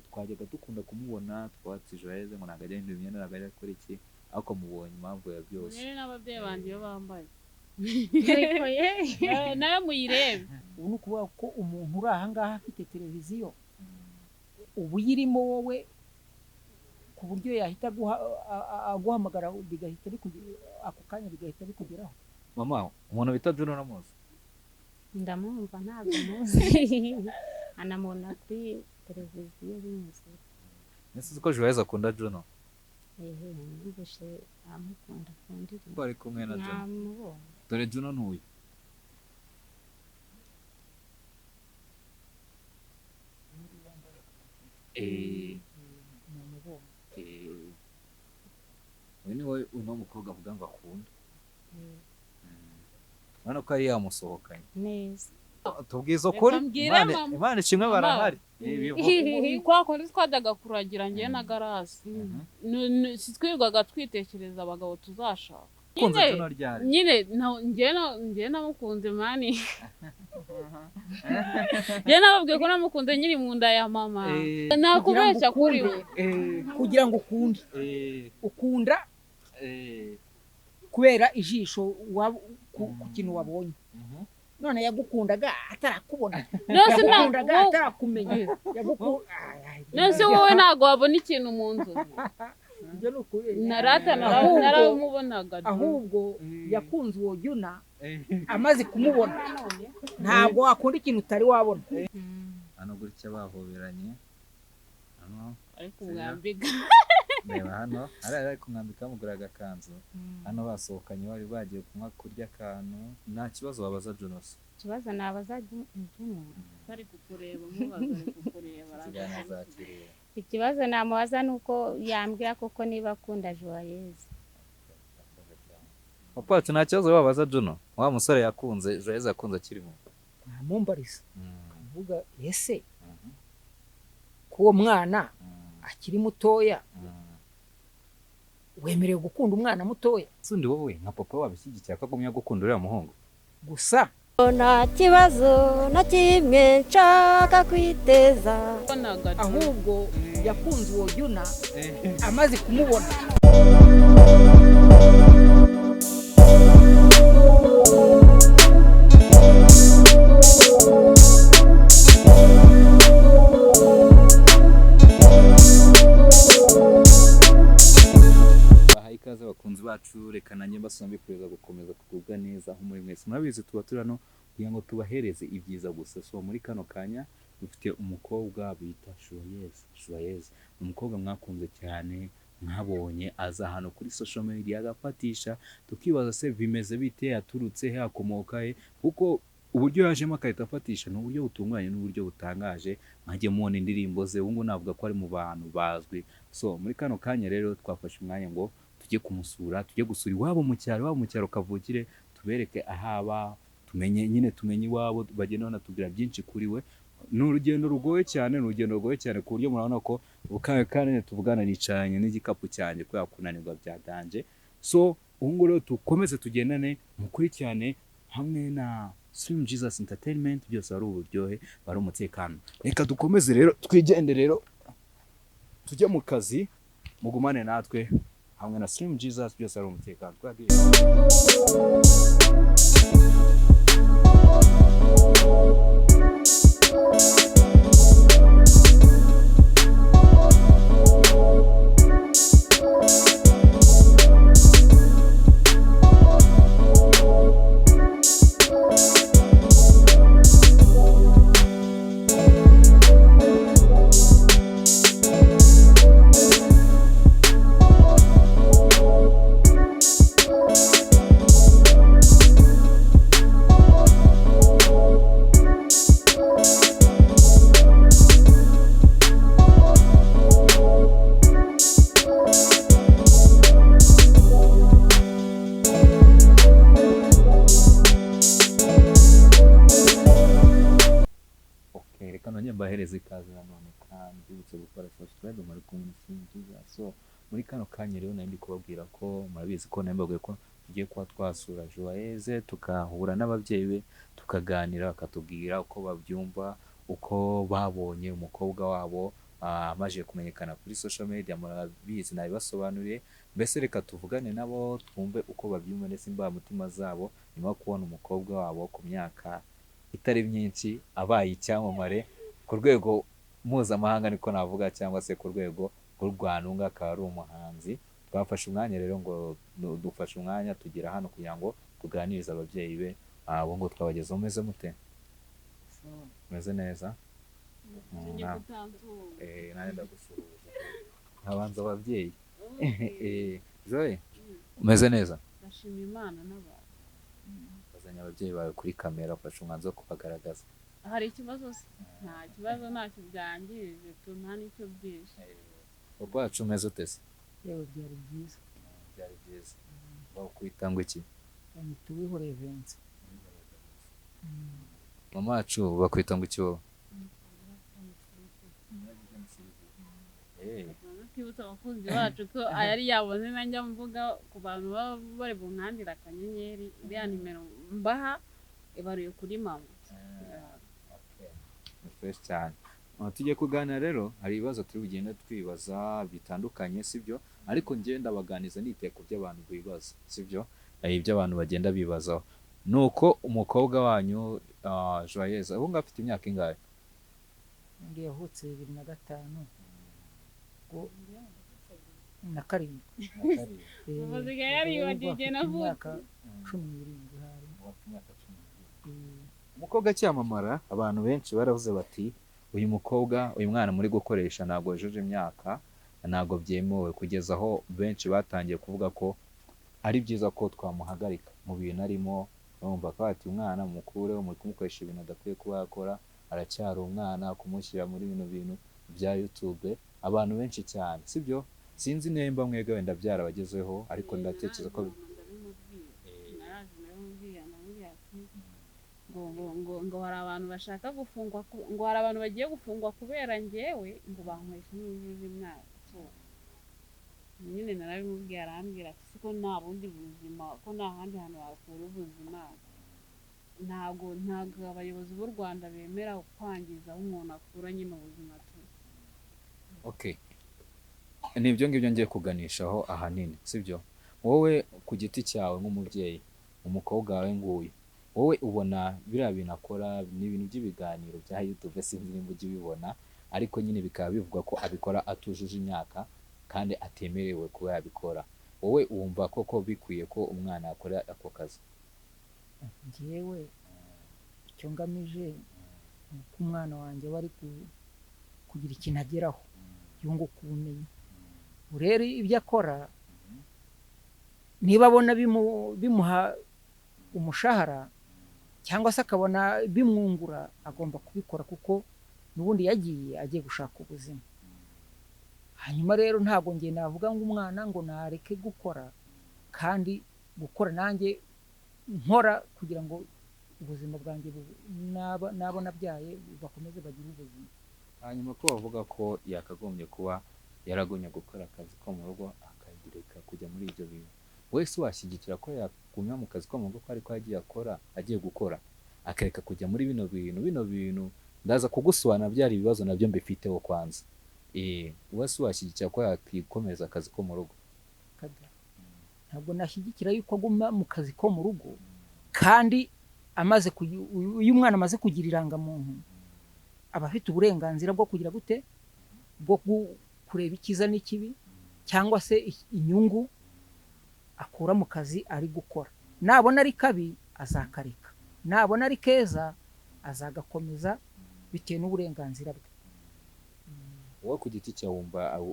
twajyaga dukunda kumubona twatse Joyeuse ngo ntabwo ajya ahindura imyenda ntabwo ajya akora iki ariko mubonye impamvu ya byose rero n'ababyeyi banjye iyo bambaye ariko ye nawe muyirebe ubu ni ukuvuga ko umuntu uri aha ngaha afite televiziyo ubu uyirimo wowe ku buryo yahita aguhamagara bigahita ako kanya bigahita bikugeraho. mama umuntu bita Juno uramuzi? ndamwumva ntabwo muzi anamubona kuri televiziyo binyuze. Nese uzi ko Joyeuse akunda Juno? Numvise amukunda ku ndirimbo Ko ari kumwe na Juno. namubonye. Dore Juno ntuyu. Uyu ni wowe uno mukobwa avuga ngo akunda. Urabona ko yari yamusohokanye. Neza Tubwiza ukuri Reka mbwire mama. Imana ishimwe barahari. kwa kundi twajyaga kuragira njyewe na garasi sitwirwaga twitekereza abagabo tuzashaka Kunze Juno ryari? nyine njyewe namukunze mani njyewe nababwiye ko namukunze nyiri mu nda ya mama nakubeshya kuri we kugira ngo ukunda kubera ijisho ku kintu wabonye. None yagukundaga atarakubona, yagukundaga atarakumenya, nose wowe ntabwo wabona ikintu mu nzu narata naramubonaga ahubwo yakunze uwo Juna amaze kumubona ntabwo wakunda ikintu utari wabona. Hano gutya bahoberanye hano ariko umwambiga reba hano ari kumwambika bamugura agakanzu hano basohokanye bari bagiye kunywa kurya akantu. Nta kibazo wabaza Juno se? ikibazo nabaza Juno bari kukureba mubaza ari kukureba ikibazo namubaza nuko yambwira koko niba akunda Joyeuse. Papa wacu nta kibazo wabaza Juno? Wa musore yakunze Joyeuse yakunze akiri mu ntamumbariza kuvuga ese k'uwo mwana akiri mutoya wemerewe gukunda umwana mutoya? Sundi wowe nka papa wabishyigikira ko agumya gukunda uriya muhungu? Gusa nta kibazo na kimwe nshaka kwiteza, ahubwo yakunze uwo Juna amaze kumubona. Ikaze abakunzi bacu, reka nanjye mbasombe kuza gukomeza kugubwa neza aho muri mwese. Murabizi tuba turano kugira ngo tubahereze ibyiza gusa. So muri kano kanya dufite umukobwa bita Joyeuse. Umukobwa mwakunze cyane, mwabonye aza hano kuri social media agafatisha, tukibaza se bimeze bite, yaturutse he, akomoka he, kuko uburyo yajemo akahita afatisha ni uburyo butunganye n'uburyo butangaje. Mwajye mubona indirimbo ze, ubu navuga ko ari mu bantu bazwi. So muri kano kanya rero twafashe umwanya ngo tujye kumusura, tujye gusura iwabo mu cyaro kavukire, tubereke ahaba, tumenye iwabo, bagenda banatubwira byinshi kuri we. Ni urugendo rugoye cyane ku buryo murabona ko kandi tuvugana nicaranye n'igikapu cyanjye kubera kunanirwa byadanje. So ubu rero tukomeze tugendane mukurikirane hamwe na Slim Jesus Entertainment, byose ari uburyohe bari umutekano. Reka dukomeze rero twigende rero tujye mu kazi, mugumane natwe hamwe na Slim Jesus, byose ari umutekano. Bahereza ikaze nanone kandi bibutse gukora subscribe muri kumwe na Slim Jesus. So muri kano kanya rero nari kubabwira ko murabizi ko nambabwiye ko tugiye kuba twasura Joyeuse, tukahura n'ababyeyi be, tukaganira, bakatubwira uko babyumva, uko babonye umukobwa wabo amajije kumenyekana kuri social media, murabizi nabibasobanuriye. Mbese reka tuvugane nabo twumve uko babyumva ndetse imbamutima zabo nyuma yo kubona umukobwa wabo ku myaka itari myinshi abaye icyamamare ku rwego mpuzamahanga niko navuga, cyangwa se ku rwego rw'u Rwanda, ngo akaba ari umuhanzi. Twafashe umwanya rero ngo dufashe umwanya tugira hano kugira ngo tuganirize ababyeyi be. Abo ngo twabagezeho. Umeze mute? Umeze neza? Nanjye ndagusuhuza. Habanza ababyeyi. Joy, umeze neza? ndashima Imana n'abantu. Bazanye ababyeyi bawe kuri kamera, ufashe umwanzuro wo kubagaragaza. Hari ikibazo se? Nta kibazo, ntacyo byangirije tu, nta n'icyo byishe. Papa wacu umeze ute se? yewe byari byiza. Byari byiza. Bakwita ngo iki? Tuwihoreye Vincent. Mama wacu bakwita ngo iki wowe? Twibutsa abakunzi bacu ko ayari yabone nanjye mvuga ku bantu baba bari bunkandira akanyenyeri, iriya nimero mbaha ibaruye kuri mama. Fresh cyane. Tujye kuganira rero, hari ibibazo turi bugenda twibaza bitandukanye, sibyo? Ariko njye ndabaganiza niteye ku by'abantu bibaza, sibyo? Ibyo abantu bagenda bibazaho. Nuko umukobwa wanyu Joyeuse ubu ngafite imyaka ingahe? Ngiye yavutse 2005 ngo na karindwi. Umuzigaye yaribagije navuka 17 hari. Umukobwa cyamamara, abantu benshi baravuze bati uyu mukobwa, uyu mwana muri gukoresha ntabwo yujuje imyaka, ntabwo byemewe, kugeza aho benshi batangiye kuvuga ko ari byiza ko twamuhagarika mu bintu arimo. Bumva ko ati umwana mukureho, muri kumukoresha ibintu adakwiye kuba yakora, aracyari umwana, kumushyira muri bino bintu bya YouTube. Abantu benshi cyane, sibyo? Sinzi nimba mwega wenda byarabagezeho, ariko ndatekereza ko ngo hari abantu bashaka gufungwa, ngo hari abantu bagiye gufungwa kubera njyewe ngo bankweshe n'ujuje imyaka. Nyine narabimubwiye, arambwira ati siko nta bundi buzima, ko nta handi hantu wakura ubuzima. Ntabwo abayobozi b'u Rwanda bemera kwangiza aho umuntu akura nyine ubuzima tu. Okay. Nibyo ngibyo ngiye kuganishaho ahanini, sibyo? Wowe ku giti cyawe nk'umubyeyi, umukobwa wawe nguyu, wowe ubona biriya bintu akora ni ibintu by'ibiganiro bya YouTube, sinzi nimba ujya ubibona, ariko nyine bikaba bivugwa ko abikora atujuje imyaka kandi atemerewe kuba yabikora. Wowe wumva koko bikwiye ko umwana akora ako kazi? Njyewe icyo ngamije ni uko umwana wanjye bari kugira ikintu ageraho, yunguka ubumenyi. Rero ibyo akora niba abona bimuha umushahara cyangwa se akabona bimwungura, agomba kubikora kuko n'ubundi yagiye agiye gushaka ubuzima. Hanyuma rero ntabwo ngiye navuga ngo umwana ngo nareke gukora, kandi gukora nanjye nkora kugira ngo ubuzima bwanjye nabo nabyaye bakomeze bagire ubuzima. Hanyuma ko bavuga ko yakagombye kuba yaragumye gukora akazi ko mu rugo, akagireka kujya muri ibyo bintu, wese washyigikira ko yagumya mu kazi ko mu rugo ko ariko agiye gukora, akareka kujya muri bino bintu ndaza kugusobanura byari ibibazo nabyo mbifiteho kwanza. Wese washyigikira ko yakikomeza akazi ko mu rugo? Ntabwo nashyigikira yuko aguma mu kazi ko mu rugo, kandi uyu mwana amaze kugira irangamuntu, aba afite uburenganzira bwo kugira gute, bwo kureba icyiza n'ikibi, cyangwa se inyungu akura mu kazi ari gukora. Nabona ari kabi azakareka, nabona ari keza azagakomeza bitewe n'uburenganzira bwe. Wowe ku giti cyawe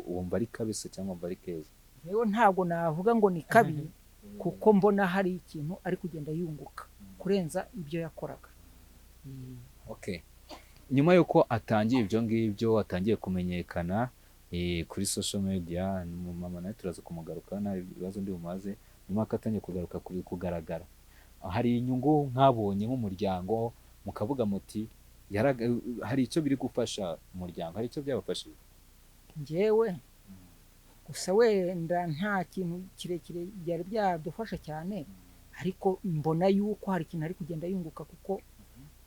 wumva ari kabi se cyangwa wumva ari keza? Rero ntabwo navuga ngo ni kabi, kuko mbona hari ikintu ari kugenda yunguka kurenza ibyo yakoraga. Okay. Nyuma yuko atangiye ibyo ngibyo, atangiye kumenyekana kuri social media, mama nawe turaza kumugaruka nta ibibazo ndi bumaze, nyuma akatangiye kugaruka kugaragara, hari inyungu nkabonye nk'umuryango mukavuga muti hari icyo biri gufasha umuryango, hari icyo byabafashije? Njyewe gusa wenda nta kintu kirekire byari byadufasha cyane, ariko mbona yuko hari ikintu ari kugenda yunguka, kuko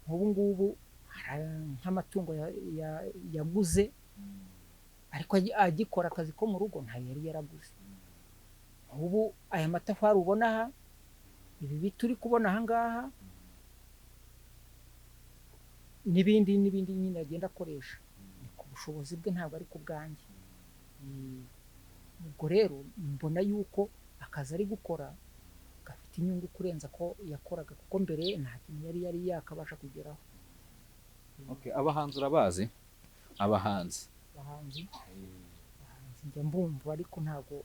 nk'ubu ngubu nk'amatungo yaguze ariko agikora akazi ko mu rugo ntayo yari yaraguze. Ubu aya matafari ubona aha, ibi biti uri kubona aha ngaha, n'ibindi nyine agenda akoresha, ni ku bushobozi bwe, ntabwo ari ku bwanjye. Ubwo rero mbona yuko akazi ari gukora gafite inyungu kurenza ko yakoraga, kuko mbere nta kintu yari yakabasha kugeraho. Abahanzi urabazi? Abahanzi njya mbumva ariko ntabwo.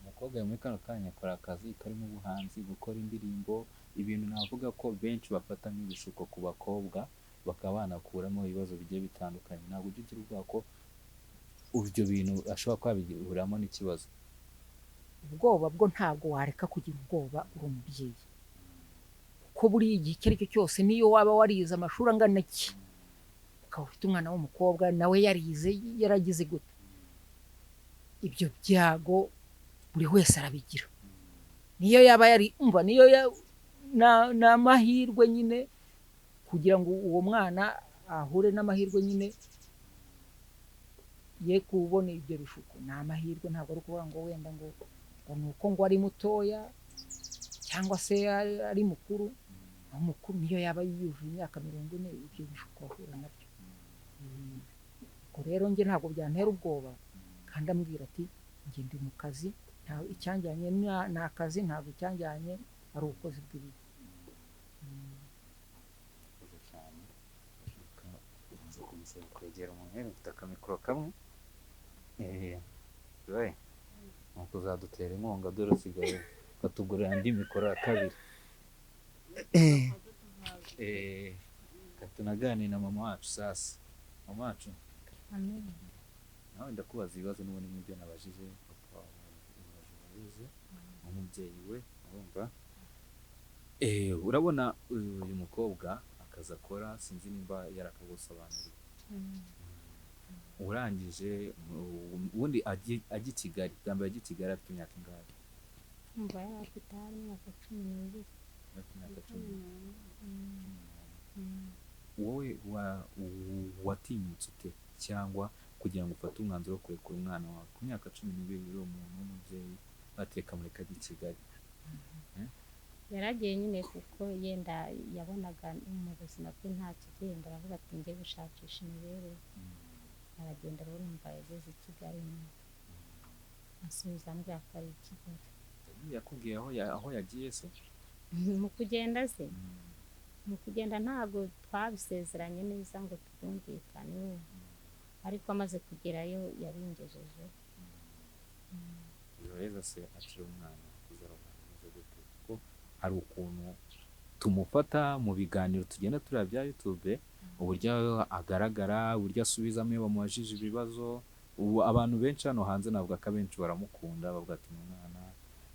Umukobwa muri kano kanya akora akazi karimo ubuhanzi, gukora indirimbo, ibintu navuga ko benshi bafata nk'ibishuko ku bakobwa, bakaba banakuramo ibibazo bigiye bitandukanye. Ntabwo ujya ugira ubwoba ko ibyo bintu ashobora kuba yabihuriramo n'ikibazo? Ubwoba bwo ntabwo wareka kugira ubwoba uri umubyeyi, kuko buriya igihe icyo ari cyo cyose, niyo waba warize amashuri angana iki, ukaba ufite umwana w'umukobwa nawe yarize yaragize gute, ibyo byago buri wese arabigira. Niyo yaba yari umva, ni amahirwe nyine kugira ngo uwo mwana ahure n'amahirwe nyine ye kubona ibyo bishuko. Ni amahirwe, ntabwo ari ukuvuga ngo wenda ngo ni uko ngo ari mutoya cyangwa se ari mukuru. Umukuru niyo yaba yujuje imyaka 40, ibyo bishuko ahura nabyo. Ubwo rero njye ntabwo byantera ubwoba, kandi ambwira ati njye ndi mu kazi, icyanjyanye ni akazi, ntabwo icyanjyanye ari ubukozi bw'ibibi. Kwegera umuntu ufite akamikoro kamwe, nuko uzadutera inkunga, dore usigaye ukatugurira andi mikoro ya kabiri. Tunaganira na mama wacu sasa. Mama wacu, nawe ndakubaza ibibazo n'ubundi nk'ibyo nabajije papa wawe nk'umubyeyi we. Urumva, urabona uyu mukobwa akazi akora, sinzi nimba yarakagusobanurira. Urangije ubundi ajya i Kigali, bwa mbere ajya i Kigali afite imyaka ingahe? Umva yari afite imyaka 12. Wowe watinyutse ute cyangwa kugira ngo ufate umwanzuro wo kurekura umwana wawe ku myaka 12 uri umuntu w'umubyeyi, bateka mureka ajya i Kigali? Yaragiye nyine kuko yenda yabonaga mu buzima bwe nta kigenda, aravuga ati njye gushakisha imibereho. Aragenda rero umva yageze i Kigali, asubiza ambwira ko ari i Kigali. Yakubwiye aho yagiye se? Mu kugenda se, mu kugenda ntabwo twabisezeranye neza ngo tubyumvikane, ariko amaze kugerayo yabingejeje. Yoheza se akiri umwana kuko hari ukuntu tumufata mu biganiro tugenda tureba bya YouTube, uburyo agaragara, uburyo asubizamo iyo bamubajije ibibazo. Ubu abantu benshi hano hanze navuga ko abenshi baramukunda, bavuga ati umwana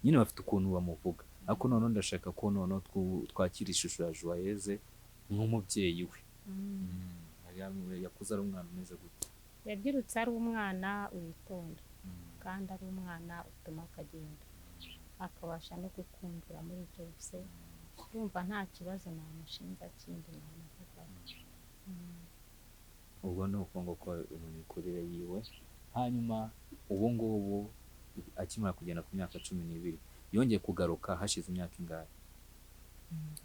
nyine bafite ukuntu bamuvuga. Ariko noneho ndashaka ko noneho twakira ishusho ya Joyeuse nk'umubyeyi we. Yakuze ari umwana umeze gute? Yabyirutse ari umwana witonda, kandi ari umwana utuma akagenda, akabasha no gukumvira muri byose. Urumva nta kibazo namushinja kindi namuvuga. Ubwo ni uko nguko mu mikurire yiwe. Hanyuma ubu ngubu akimara kugenda ku myaka 12, yongeye kugaruka hashize imyaka ingahe?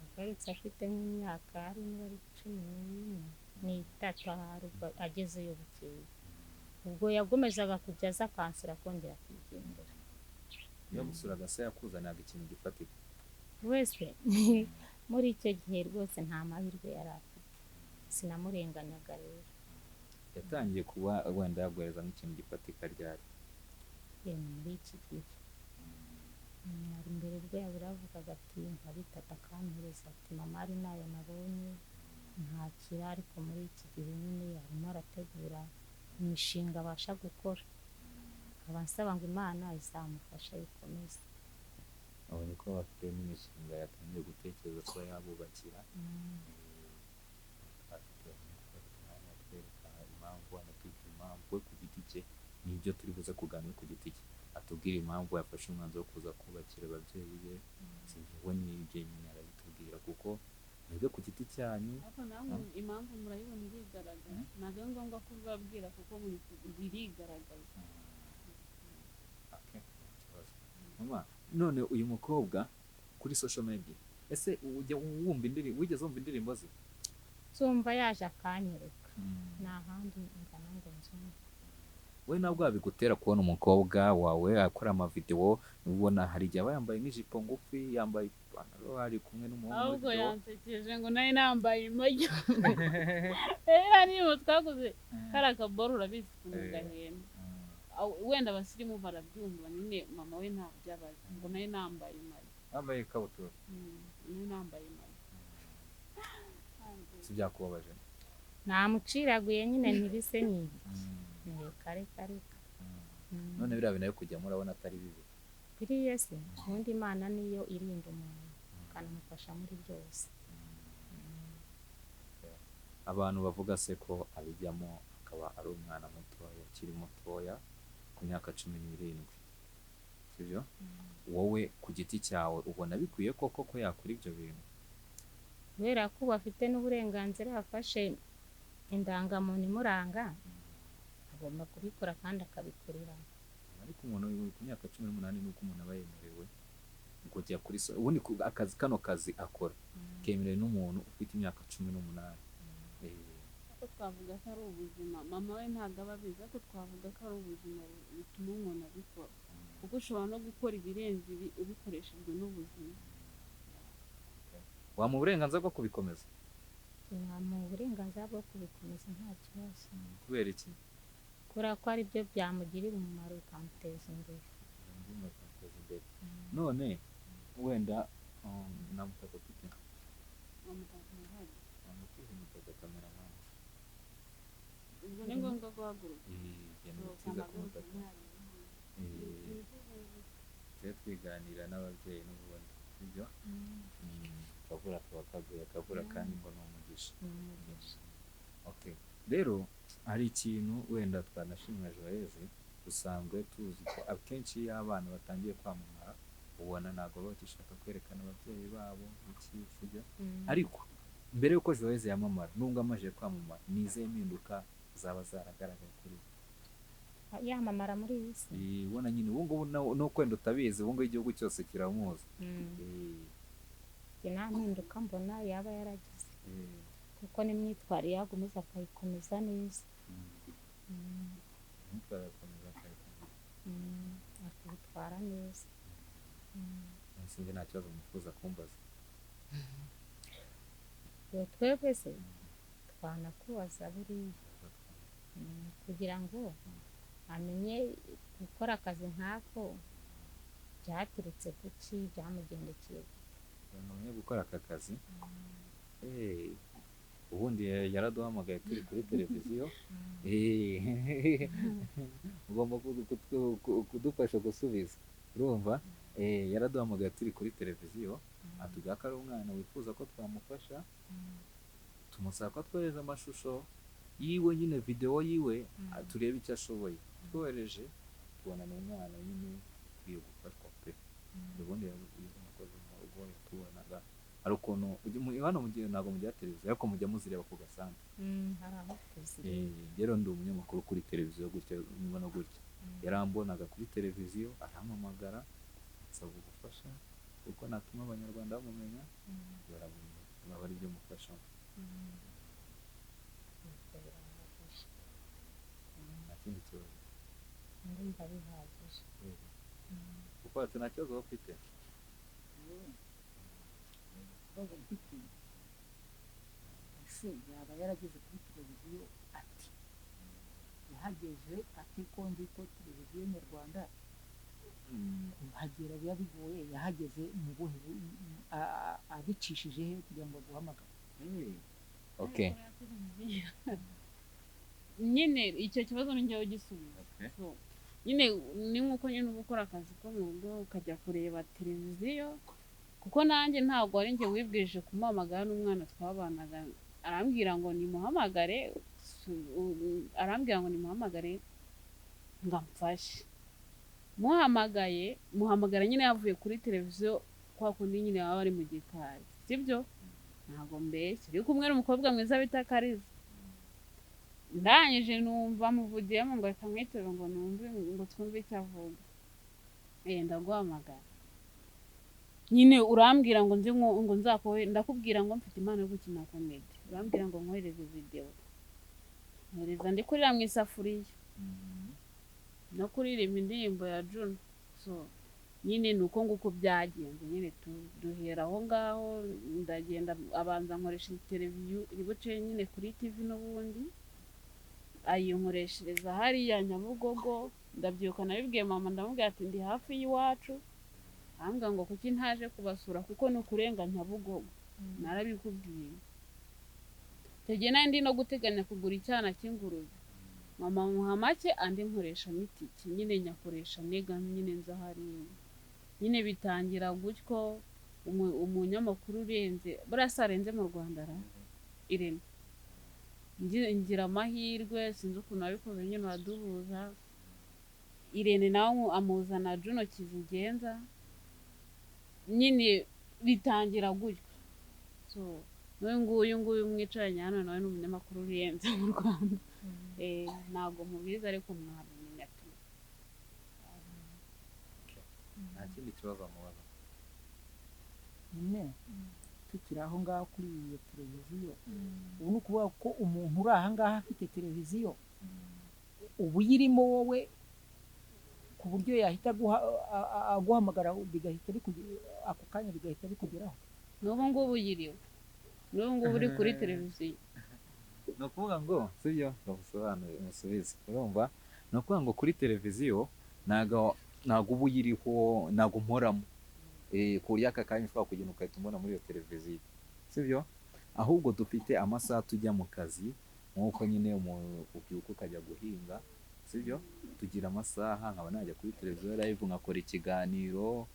Agarutse afite nk'imyaka ari muri 13 agezeyo bukeye. Ubwo yagomezaga kujya aza kansura kongera kwigendera. Iyo gusuraga se yakuzanaga ikintu gifatika wese muri icyo gihe rwose nta mahirwe yari afite, sinamurenganyaga rero. Yatangiye kuba wenda yaguhereza nk'ikintu gifatika ryari? Muri iki gihe ari mbere bwo yaburavugaga ati nka bitatu akampereza ati mama ari nayo nabonye ntakira, ariko muri iki gihe nyine arimo arategura imishinga abasha gukora, akaba ansaba ngo Imana izamufasha yikomeze. Abonye ko bafite n'imishinga yatangiye gutekereza ko yabubakira. Atwereka impamvu, anatubwira impamvu we ku giti cye, n'ibyo turi buze kuganira ku giti cye. Atubwira impamvu yafashe umwanzuro wo kuza kubakira ababyeyi be. Sinzi we n'ibyo nyine arabitubwira, kuko mwebwe ku giti cyanyu ariko namwe impamvu murayibona irigaragaza ntabwo ari ngombwa kubibabwira kuko birigaragaza. Okay, ikibazo. Mama, none uyu mukobwa kuri social media ese ujya wumva indirimbo, wigeze wumva indirimbo ze? zumva yaje akanyereka nta handi ngana ngo nzumve. We nabwo wabigutera kubona umukobwa wawe akora amavideo, ubona hari igihe aba yambaye nk'ijipo ngufi, yambaye ipantaro, ari kumwe n'umuhungu muri ahubwo video. yansekeje ngo nayo nambaye imajyo niba twaguze kari akaboro urabizi ukuntu gahenda. Wenda abasirimu barabyumva nyine mama we ntabyo abazi ngo nayo nambaye imajyo. Yambaye ikabutura. Nayo nambaye imajyo. Si byakubabaje? namuciraguye nyine ntibise n'ibiki kare kare. None biriya bintu yo kujyamo urabona atari bibi? biriya se ubundi Imana niyo irinda umuntu ikanamufasha muri byose. Abantu bavuga se ko abijyamo akaba ari umwana mutoya, akiri mutoya ku myaka 17, sibyo? Wowe ku giti cyawe ubona bikwiye koko ko yakora ibyo bintu? kubera ko bafite n'uburenganzira, yafashe indangamuntu imuranga agomba kubikora kandi akabikorera. Ariko umuntu ku myaka 18 nuko umuntu aba yemerewe kujya kuri ubundi akazi, kano kazi akora kemerewe n'umuntu ufite imyaka 18. Ko twavuga ko ari ubuzima mama we ntabwo aba abizi, ariko twavuga ko ari ubuzima bituma umuntu abikora kuko ushobora no gukora ibirenze ibi ubikoreshejwe n'ubuzima. Wamuha uburenganzira bwo kubikomeza? mu burenganzira bwo kubikomeza nta kibazo. Kubera iki? kubera ko ari byo byamugirira umumaro bikamuteza imbere. None wenda namutaka ufite ubwo ni ngombwa guhaguruka twiganira n'ababyeyi n'ubundi, sibyo? Akavura kaba kaguye, akavura kandi ngo ni umugisha. Okay, rero hari ikintu wenda twanashimira Joyeuse, dusanzwe tuzi ko akenshi iyo abana batangiye kwamamara ubona ntabwo baba bagishaka kwerekana ababyeyi babo iki, sibyo? Ariko mbere yuko Joyeuse yamamara nubwo amaze kwamamara, ni izihe mpinduka zaba zaragaragaye kuri yamamara muri iyi si? ubona nyine ubu ngubu no kwenda utabizi, ubu ngubu igihugu cyose kiramuzi. nta mpinduka mbona yaba yaragize kuko n'imyitwarire yagumiza akayikomeza neza. akabitwara neza. Sinjye nta kibazo mwifuza kumbaza? twebwe se twanakubaza buriya kugira ngo amenye gukora akazi nk'ako byaturutse ku ki, byamugendekeye Namenye gukora aka kazi. Ubundi yaraduhamagaye turi kuri televiziyo. Ugomba kudufasha gusubiza, urumva? Yaraduhamagaye turi kuri televiziyo atubwira ko ari umwana wifuza ko twamufasha, tumusaba ko twohereza amashusho yiwe, nyine video yiwe, turebe icyo ashoboye. Twohereje tubona ni umwana nyine ukwiye gufashwa pe. Ubundi yakoze mu rugo yatubonaga ari ukuntu hano mu gihe ntabwo mujya televiziyo ariko mujya muzireba ku gasanzwe. hari aho tuzireba. Rero ndi umunyamakuru kuri televiziyo gutya mbona gutya, yarambonaga kuri televiziyo arampamagara ansaba ubufasha kuko natuma abanyarwanda bamumenya, baba ari byo mufashamo. Nta kindi kibazo ndumva bihagije. kuko ati nta kibazo bafite. ese yaba yarageze kuri televiziyo ati yahageze ati ko nzi ko televiziyo nyarwanda kuhagera biba bigoye, yahageze mu buhe abicishije he kugira ngo aguhamagare? Okay. nyine icyo kibazo ni njyewe ugisubiza. Nyine ni nk'uko nyine uba ukora akazi ko mu rugo ukajya kureba televiziyo, kuko nanjye ntabwo ari njye wibwirije kumuhamagara, n'umwana twabanaga arambwira ngo nimuhamagare, ngo amfashe. Muhamagara nyine yavuye kuri televiziyo kwa kundi nyine baba bari mu gikari, sibyo? ntabwo mbeshya uri kumwe n'umukobwa mwiza bita Kariza, ndangije numva muvugiyemo ngo reka mwitebe ngo numve ngo twumve icyo avuga, ndaguhamagara nyine urambwira ngo nzi ngo nzakohe, ndakubwira ngo mfite impano yo gukina komedi, urambwira ngo nkohereze video, nkohereza ndi kurira mu isafuriya no kuririmba indirimbo ya Juno. So nyine ni uko nguko byagenze, nyine duhera aho ngaho, ndagenda abanza nkoresha interview iri buce nyine kuri TV n'ubundi ayinkoreshereza hariya Nyabugogo. Ndabyibuka nabibwiye mama, ndamubwira ati ndi hafi y'iwacu, ahambwa ngo kuki ntaje kubasura kuko ni ukurenga Nyabugogo. Narabikubwiye icyo gihe nari ndi no guteganya kugura icyana cy'ingurube, mama muha make andi nkoresha n'itiki, nyine nyakoresha nega nyine nza hariya, nyine bitangira gutyo. Umunyamakuru urenze buriya se arenze mu Rwanda ra Irene, ngira amahirwe sinzi ukuntu abikoze nyine waduhuza. Irene nawe amuzana Juno Kizigenza, nyine bitangira gutyo. So nguyu mwicaranye hano nawe ni umunyamakuru urenze mu Rwanda. Ntabwo mubizi ariko mwabimenya tu. nta kindi kibazo mubaza. nyine tukiri aho ngaho kuri iyo televiziyo, ubu ni ukuvuga ko umuntu uri aha ngaha afite televiziyo ubu uyirimo wowe ku buryo yahita aguhamagara bigahita ako kanya bigahita bikugeraho. N'ubu ngubu uyiriwe, n'ubu ngubu uri kuri televiziyo. Ni ukuvuga ngo sibyo bamusobanurire musubize, urumva ni ukuvuga ngo kuri televiziyo ntago uba uyiriho, ntago mporamo ku buryo aka kanya ushobora kugenda ugahita umbona muri iyo televiziyo, sibyo? Ahubwo dufite amasaha tujya mu kazi, nk'uko nyine ubyuka ukajya guhinga, sibyo? Tugira amasaha nkaba najya kuri televiziyo live nkakora ikiganiro,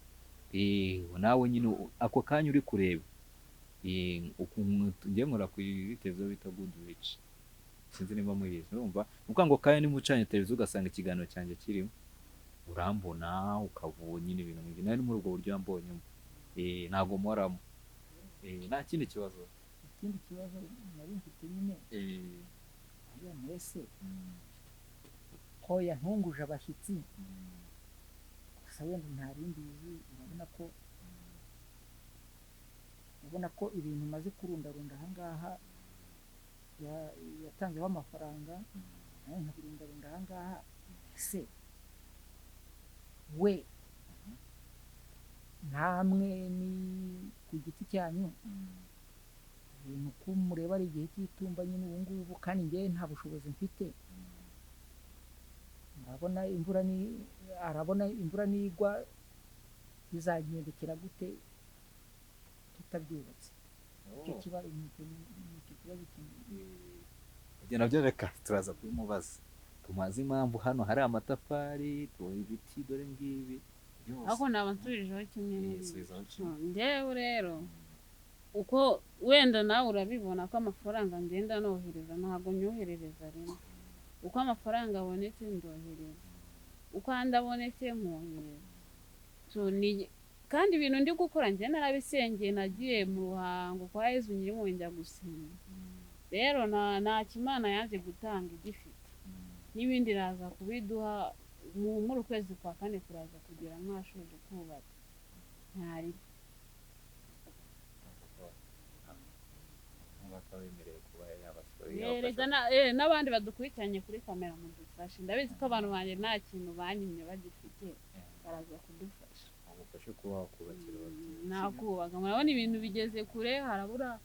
nawe nyine ako kanya uri kureba. Njye nkora kuri televiziyo bita Goodrich, sinzi niba muyizi, urumva ni ukuvuga ngo kanya nimucanye televiziyo ugasanga ikiganiro cyanjye kirimo, urambona ukabona nyine ibintu nk'ibyo, nari muri ubwo buryo yambonyemo. Ntago mporamo. Nta kindi kibazo. Ikindi kibazo nari mfite nyine, aya mwese ko yantunguje abashyitsi, gusa wenda nta rindi bizi, urabona ko ibintu maze kurundarunda aha ngaha yatanzeho amafaranga, nawe nkabirundarunda aha ngaha. Ese we namwe ni ku giti cyanyu ibintu ko mureba ari igihe cy'itumba nyine ubu ngubu, kandi njyewe nta bushobozi mfite, arabona imvura nigwa bizagendekera gute tutabyubatse? Icyo kibazo ibyo nabyo reka turaza kubimubaza, tumaze impamvu hano hari amatafari, tubaha ibiti, dore ngibi byose. Ariko naba nsubirijeho kimwe Subizaho njyewe rero uko wenda nawe urabibona ko amafaranga ngenda nohereza ntabwo nyoherereza rimwe, uko amafaranga abonetse ndohereza, uko andi abonetse nkohereza. Kandi ibintu ndi gukora njye narabisengeye, nagiye mu ruhango kwa Yezu Nyirimpuhwe njya gusenga. Rero nta kimana yaje gutanga igifite, n'ibindi iraza kubiduha muri ukwezi kwa kane kuraza kugira mwashoje kubaka ntari n'abandi badukurikiranye kuri kamera mudufashe, ndabizi ko abantu banjye nta kintu banyimye bagifite, baraza kudufasha bagufashe kuba wakubakira ababyeyi. Nakubaka, murabona ibintu bigeze kure, harabura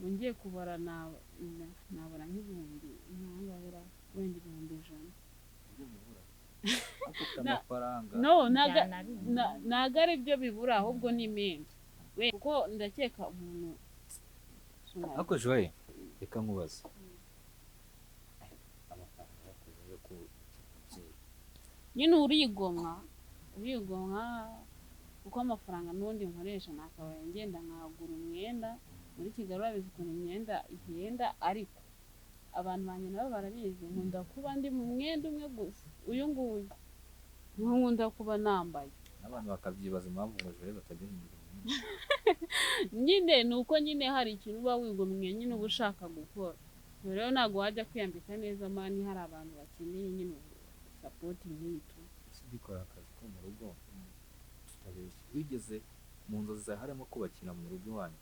ngiye kubara nabura nk'ibihumbi nk'angabura wenda ibihumbi 100. Ntago ari byo bibura, ahubwo ni menshi kuko ndakeka umuntu. Ariko Joye, reka nkubaze, nyine urigomwa kuko amafaranga n'ubundi nkoresha nakabaye ngenda nkagura umwenda. Muri Kigali urabizi ukuntu imyenda igenda, ariko abantu banjye nabo barabizi, nkunda kuba ndi mu mwenda umwe gusa, uyu nguyu nkunda kuba nambaye. N'abantu bakabyibaza impamvu ngo Joye batajya hindura imyenda. nyine ni uko nyine hari ikintu uba wigomwe nyine uba ushaka gukora rero ntabwo wajya kwiyambika neza mani hari abantu bakeneye nyine sapoti nk'iyi dukora akazi ko mu rugo tutabeshya wigeze mu nzozi zawe harimo kubakira mu rugo iwanyu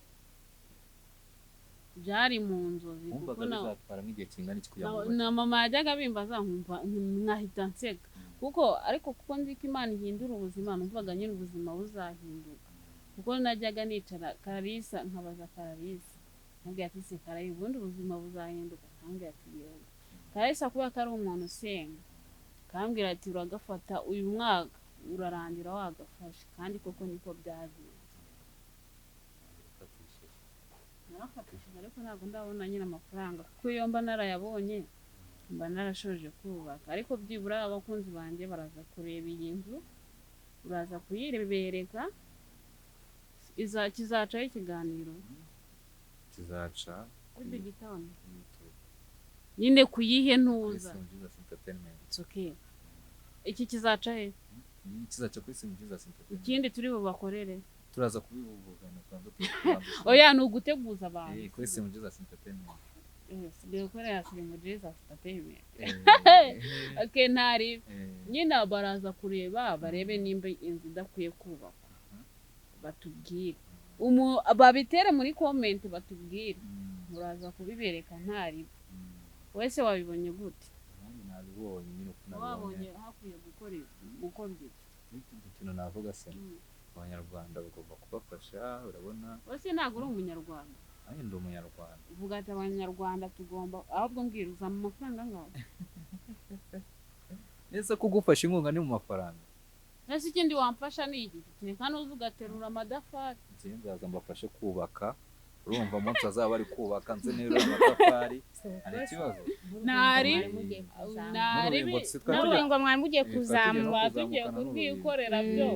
byari mu nzozi wumvaga kuko bizatwara nk'igihe kingana iki kugira ngo na mama yajyaga bimbaza nkumva nkahita nseka kuko ariko kuko nzi ko Imana ihindura ubuzima numvaga nyine ubuzima buzahinduka kuko najyaga nicara Kararisa nkabaza Kararisa nkabwira ati se Kararisa ubundi ubuzima buzahinduka nkambwira ati yego Kararisa kuba ko ari umuntu usenga kambwira ati uragafata uyu mwaka urarangira wagafashe kandi koko niko byagiye narafatishije ariko ntabwo ndabona nyine amafaranga kuko iyo mba narayabonye mba narashoje kubaka ariko byibura abakunzi banjye baraza kureba iyi nzu uraza kuyibereka kizacaho ikiganiro kizaca kuri Bigitown nyine kuyihe ntuza it's okay iki kizaca he kizaca kuri Sim Jesus Entertainment ikindi turi bubakorere turaza kubivugana kandi oya ni uguteguza abantu kuri Sim Jesus Entertainment sigaye ukorera Sim Jesus Entertainment okay ntari nyine baraza kureba barebe nimba inzu idakwiye kubakwa batubwire babitere muri comment batubwire muraza kubibereka ntari wese wabibonye gute nabibonye nyine uko wabonye hakwiye gukorwa ikintu navuga se abanyarwanda bagomba kubafasha urabona wese ntabwo uri umunyarwanda nanjye ndi umunyarwanda uvuga ati abanyarwanda tugomba ahubwo mbwira uzama amafaranga ngaho neza kugufasha inkunga ni mu mafaranga ese ikindi wamfasha ni iki kereka nuza ugaterura amadafari nzaza mbafashe kubaka urumva umunsi azaba ari kubaka nze neza amatafari hari ikibazo ntari n'urubingo mwari mugiye kuzamura tugiye kurwikorera byo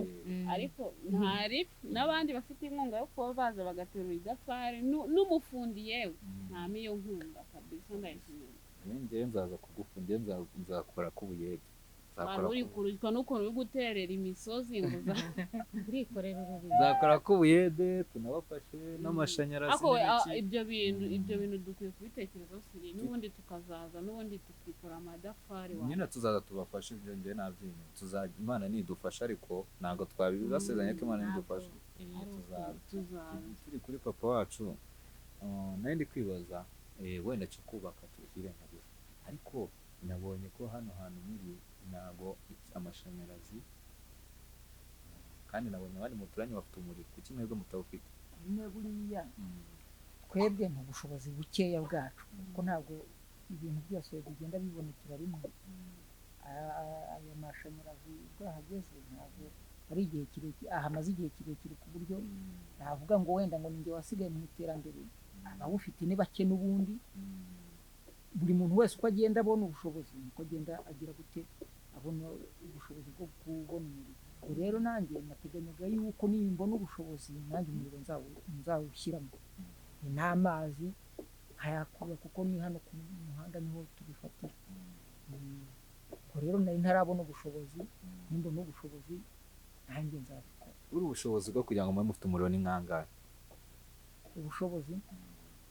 ariko ntari n'abandi bafite inkunga yo kuba baza bagaterura idafari n'umufundi yewe ntame iyo nkunga kabisa ndayishimiye njyewe nzaza kugufungira nzakora k'ubuyede uri kuruzwa n'ukuntu uri guterera imisozi ngo urikorera urubingo nzakora k'ubuyede tunabafashe n'amashanyarazi ibyo bintu dukwiye kubitekerezaho siri n'ubundi tukazaza n'ubundi tukikora amadafari nyine tuzaza tubafashe ibyo njyewe nabyinye Imana nidufasha ariko ntabwo twabibasezeranye ko Imana nidufasha tuzaza turi kuri papa wacu nari ndi kwibaza wenda cyo kubaka tukirengagiza ariko nabonye ko hano hantu muri ntabwo amashanyarazi kandi nabonye abandi muturanye bafite umuriro kuki mwebwe mutawufite nyine buriya twebwe mu bushobozi bukeya bwacu kuko ntabwo ibintu byose bigenda bibonekera rimwe aya mashanyarazi bwahageze ntabwo ari igihe kirekire hamaze igihe kirekire ku buryo navuga ngo wenda ngo ninjye wasigaye mu iterambere abawufite ni bake n'ubundi buri muntu wese uko agenda abona ubushobozi uko agenda agira gute abona ubushobozi bwo kubona umuriro rero nanjye nateganyaga yuko nimbona ubushobozi nanjye umuriro nzawushyiramo ni n'amazi nkayakura kuko ni hano ku muhanda niho tubifatira ubwo rero nari ntarabona ubushobozi nimbona ubushobozi nanjye nzabikora uri ubushobozi bwo kugira ngo mube mufite umuriro ni nkangahe ubushobozi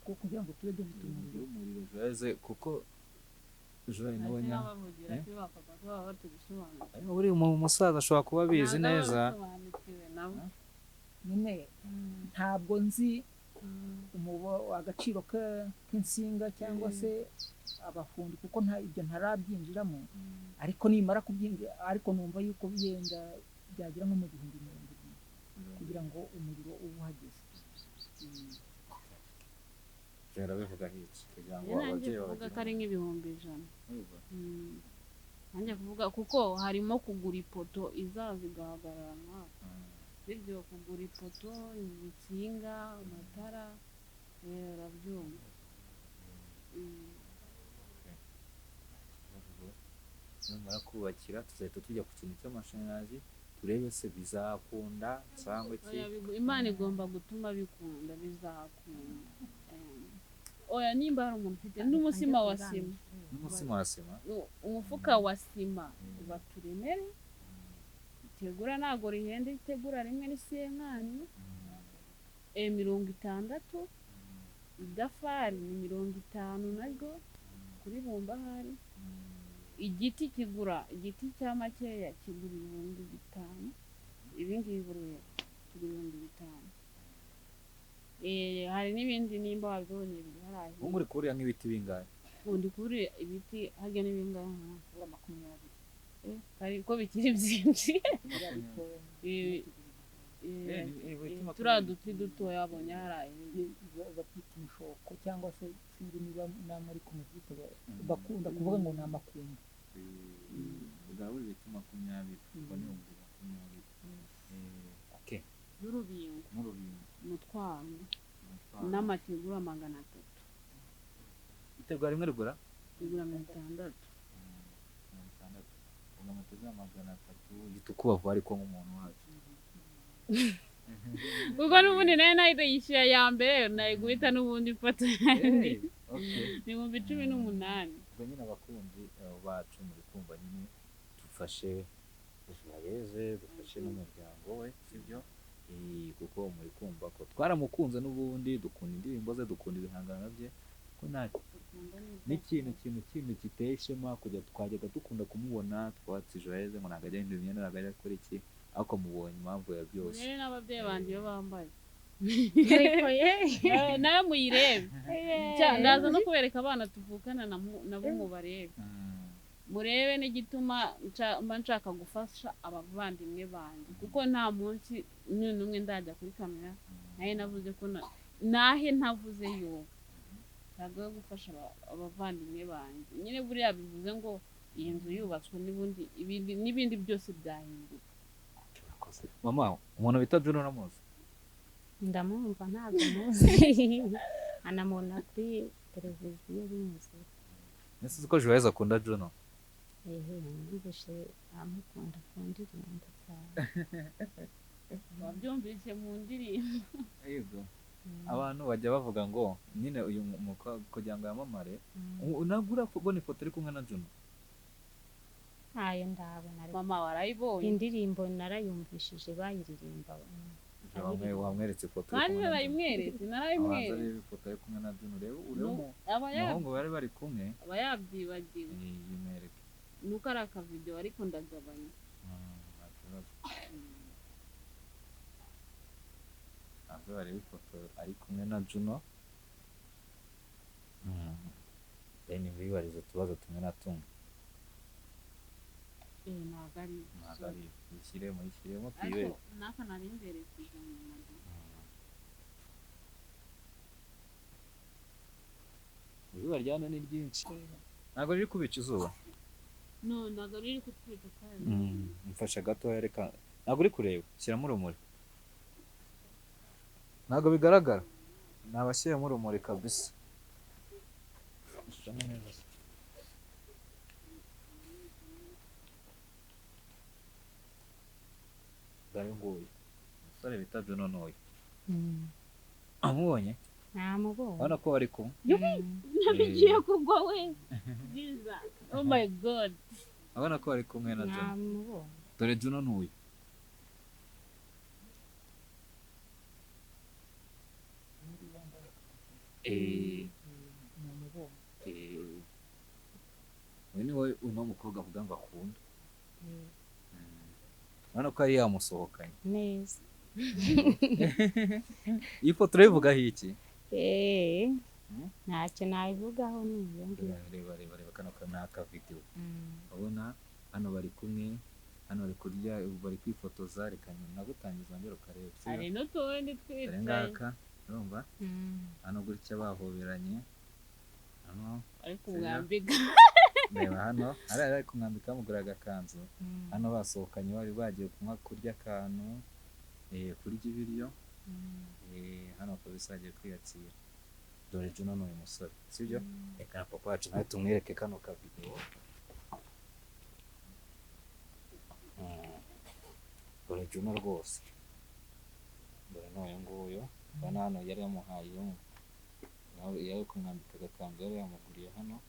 bwo kugira ngo tube dufite umuriro jeze kuko Joy nabonye uri umusaza ashobora kuba abizi neza nyine ntabwo nzi agaciro k'insinga cyangwa se abafundi kuko ibyo ntarabyinjiramo ariko nimara kubyinjira ariko numva yuko byenda byagera nko mu 200 kugira ngo umuriro uba uhageze bivuga iki kugira ngo ababyeyi bavuga ko ari nk'ibihumbi 100 nanjye kuvuga kuko harimo kugura ipoto izaza igahagarara nk'aho ibyo kugura ipoto insinga amatara urabyumva nimara kubakira tuzahita tujya ku kintu cy'amashanyarazi turebe se bizakunda cyangwa iki Imana igomba gutuma bikunda bizakunda oya nimba hari umuntu ufite n'umusima wa sima umufuka wa sima baturemere itegura ntago rihenda itegura rimwe n'isiyenkani 60, idafari ni 50 naryo kuri bumba hari. Igiti cya makeya kigura 5,000, ibingibi buriya kigura 5,000. Hari n'ibindi nimba wabibonye biri harahe. ubu muri kurira nk'ibiti bingahe? Undi kuri ibiti harya n'ibingahe nka 20. Kari ko bikiri byinshi. Turiya duti dutoya wabonye harahe babyita imishoko cyangwa se sinzi niba namwe ariko mubyita bakunda kuvuga ngo ni amakungu. Ubwo ibiti 20 ubwo ni 20. Okay. n'urubingo N'urubingo. umutwaro n'amategura 300. Itegura rimwe rigura? Igura 600. Ubwo amategura 300 gitukuba vuba ariko nk'umuntu wacu. Kuko n'ubundi nayo nahita yishyura ya mbere nayiguhita n'ubundi mfata yandi. Ni 18,000. Ubwo nyine abakunzi bacu muri kumva nyine dufashe Joyeuse, dufashe n'umuryango we, sibyo? Kuko muri kumva ko twaramukunze n'ubundi dukunda indirimbo ze, dukunda ibihangano bye, ko nta n'ikintu kindi giteye ishema kujya twajyaga dukunda kumubona twatsi Joyeuse ngo ntabwo ajya ahindura imyenda, ntabwo ajya akora iki, ariko mubonye impamvu ya byose. Rero n'ababyeyi banjye iyo bambaye ariko nawe muyirebe. Ndaza no kubereka abana tuvukana nabo mubarebe, murebe n'igituma mba nshaka gufasha abavandimwe banjye, kuko nta munsi n'umwe ndajya kuri kamera nahe navuze ko nahe ntavuze yuko ntabwo yo gufasha abavandimwe banjye. Nyine buriya bivuze ngo iyi nzu yubatswe n'ibindi byose byahinduka. Mama, umuntu bita Juno uramuzi? ndamwumva ntabwo muzi anamubona kuri televiziyo binyuze. Nese uzi ko Joyeuse akunda Juno? Numvise amukunda ku ndirimbo cyane. Wabyumvise mu ndirimbo. Yego. Abantu bajya bavuga ngo nyine uyu kugira ngo yamamare unagura kubona ifoto ari kumwe na Juno. Ntayo ndabona ariko Mama warayibonye? indirimbo narayumvishije bayiririmba. Wamweretse ifoto Kandi narayimweretse, narayimweretse. Abaza ifoto ari kumwe na Juno rero urimo umuhungu bari kumwe aba yabyibagiwe. Yimwereke. Nuko ari akavidewo ariko ndagabanya. Aho bari ifoto ari kumwe na Juno. Then wibariza utubazo tumwe na tumwe. Ntabwo ari Ishyiremo ariko tuyibere. naka nari imbere kuja mu mazu. Izuba ryano ni ryinshi. Ntabwo riri kubica izuba. No, ntabwo riri kutwita kandi. Mfasha gatoya reka. Ntabwo uri kureba. Shyiramo urumuri. Ntabwo bigaragara. Nabashyiramo urumuri kabisa. Shyiramo neza. Dore nguyu. Umusore bita Juno n'uyu. Amubonye? Namubonye. Urabona ko bari kumwe? Nabigiye kugwa we. Byiza. Oh my god. Urabona ko bari kumwe na Juno. Namubonye. Dore Juno n'uyu. Uyu ni wowe uno mukobwa avuga ngo akunda. Urabona ko yari yamusohokanye. Neza. Iyi foto urayivugaho iki? Ntacyo nabivugaho n'iyo ngiyo. Reba kano ni akavidewo. Urabona hano bari kumwe, hano bari kurya, bari kwifotoza, reka nagutangiza ngero ukareba. Hari n'utundi twicaye. Dore ngaka, urumva? Hano gutya bahoberanye. Hano ariko umwambika. Reba hano, ari kumwambika bamugura agakanzu. Hano basohokanye bari bagiye kunywa kurya akantu, kurya ibiryo. Hano kabisa agiye kwiyakira. Dore Juno n'uyu musore, sibyo? Reka na papa wacu nawe tumwereke kano kavidewo. Dore Juno rwose. Dore n'uyu nguyu. Urabona hano yari yamuhaye nawe yari kumwambika agakanzu yari yamuguriye hano.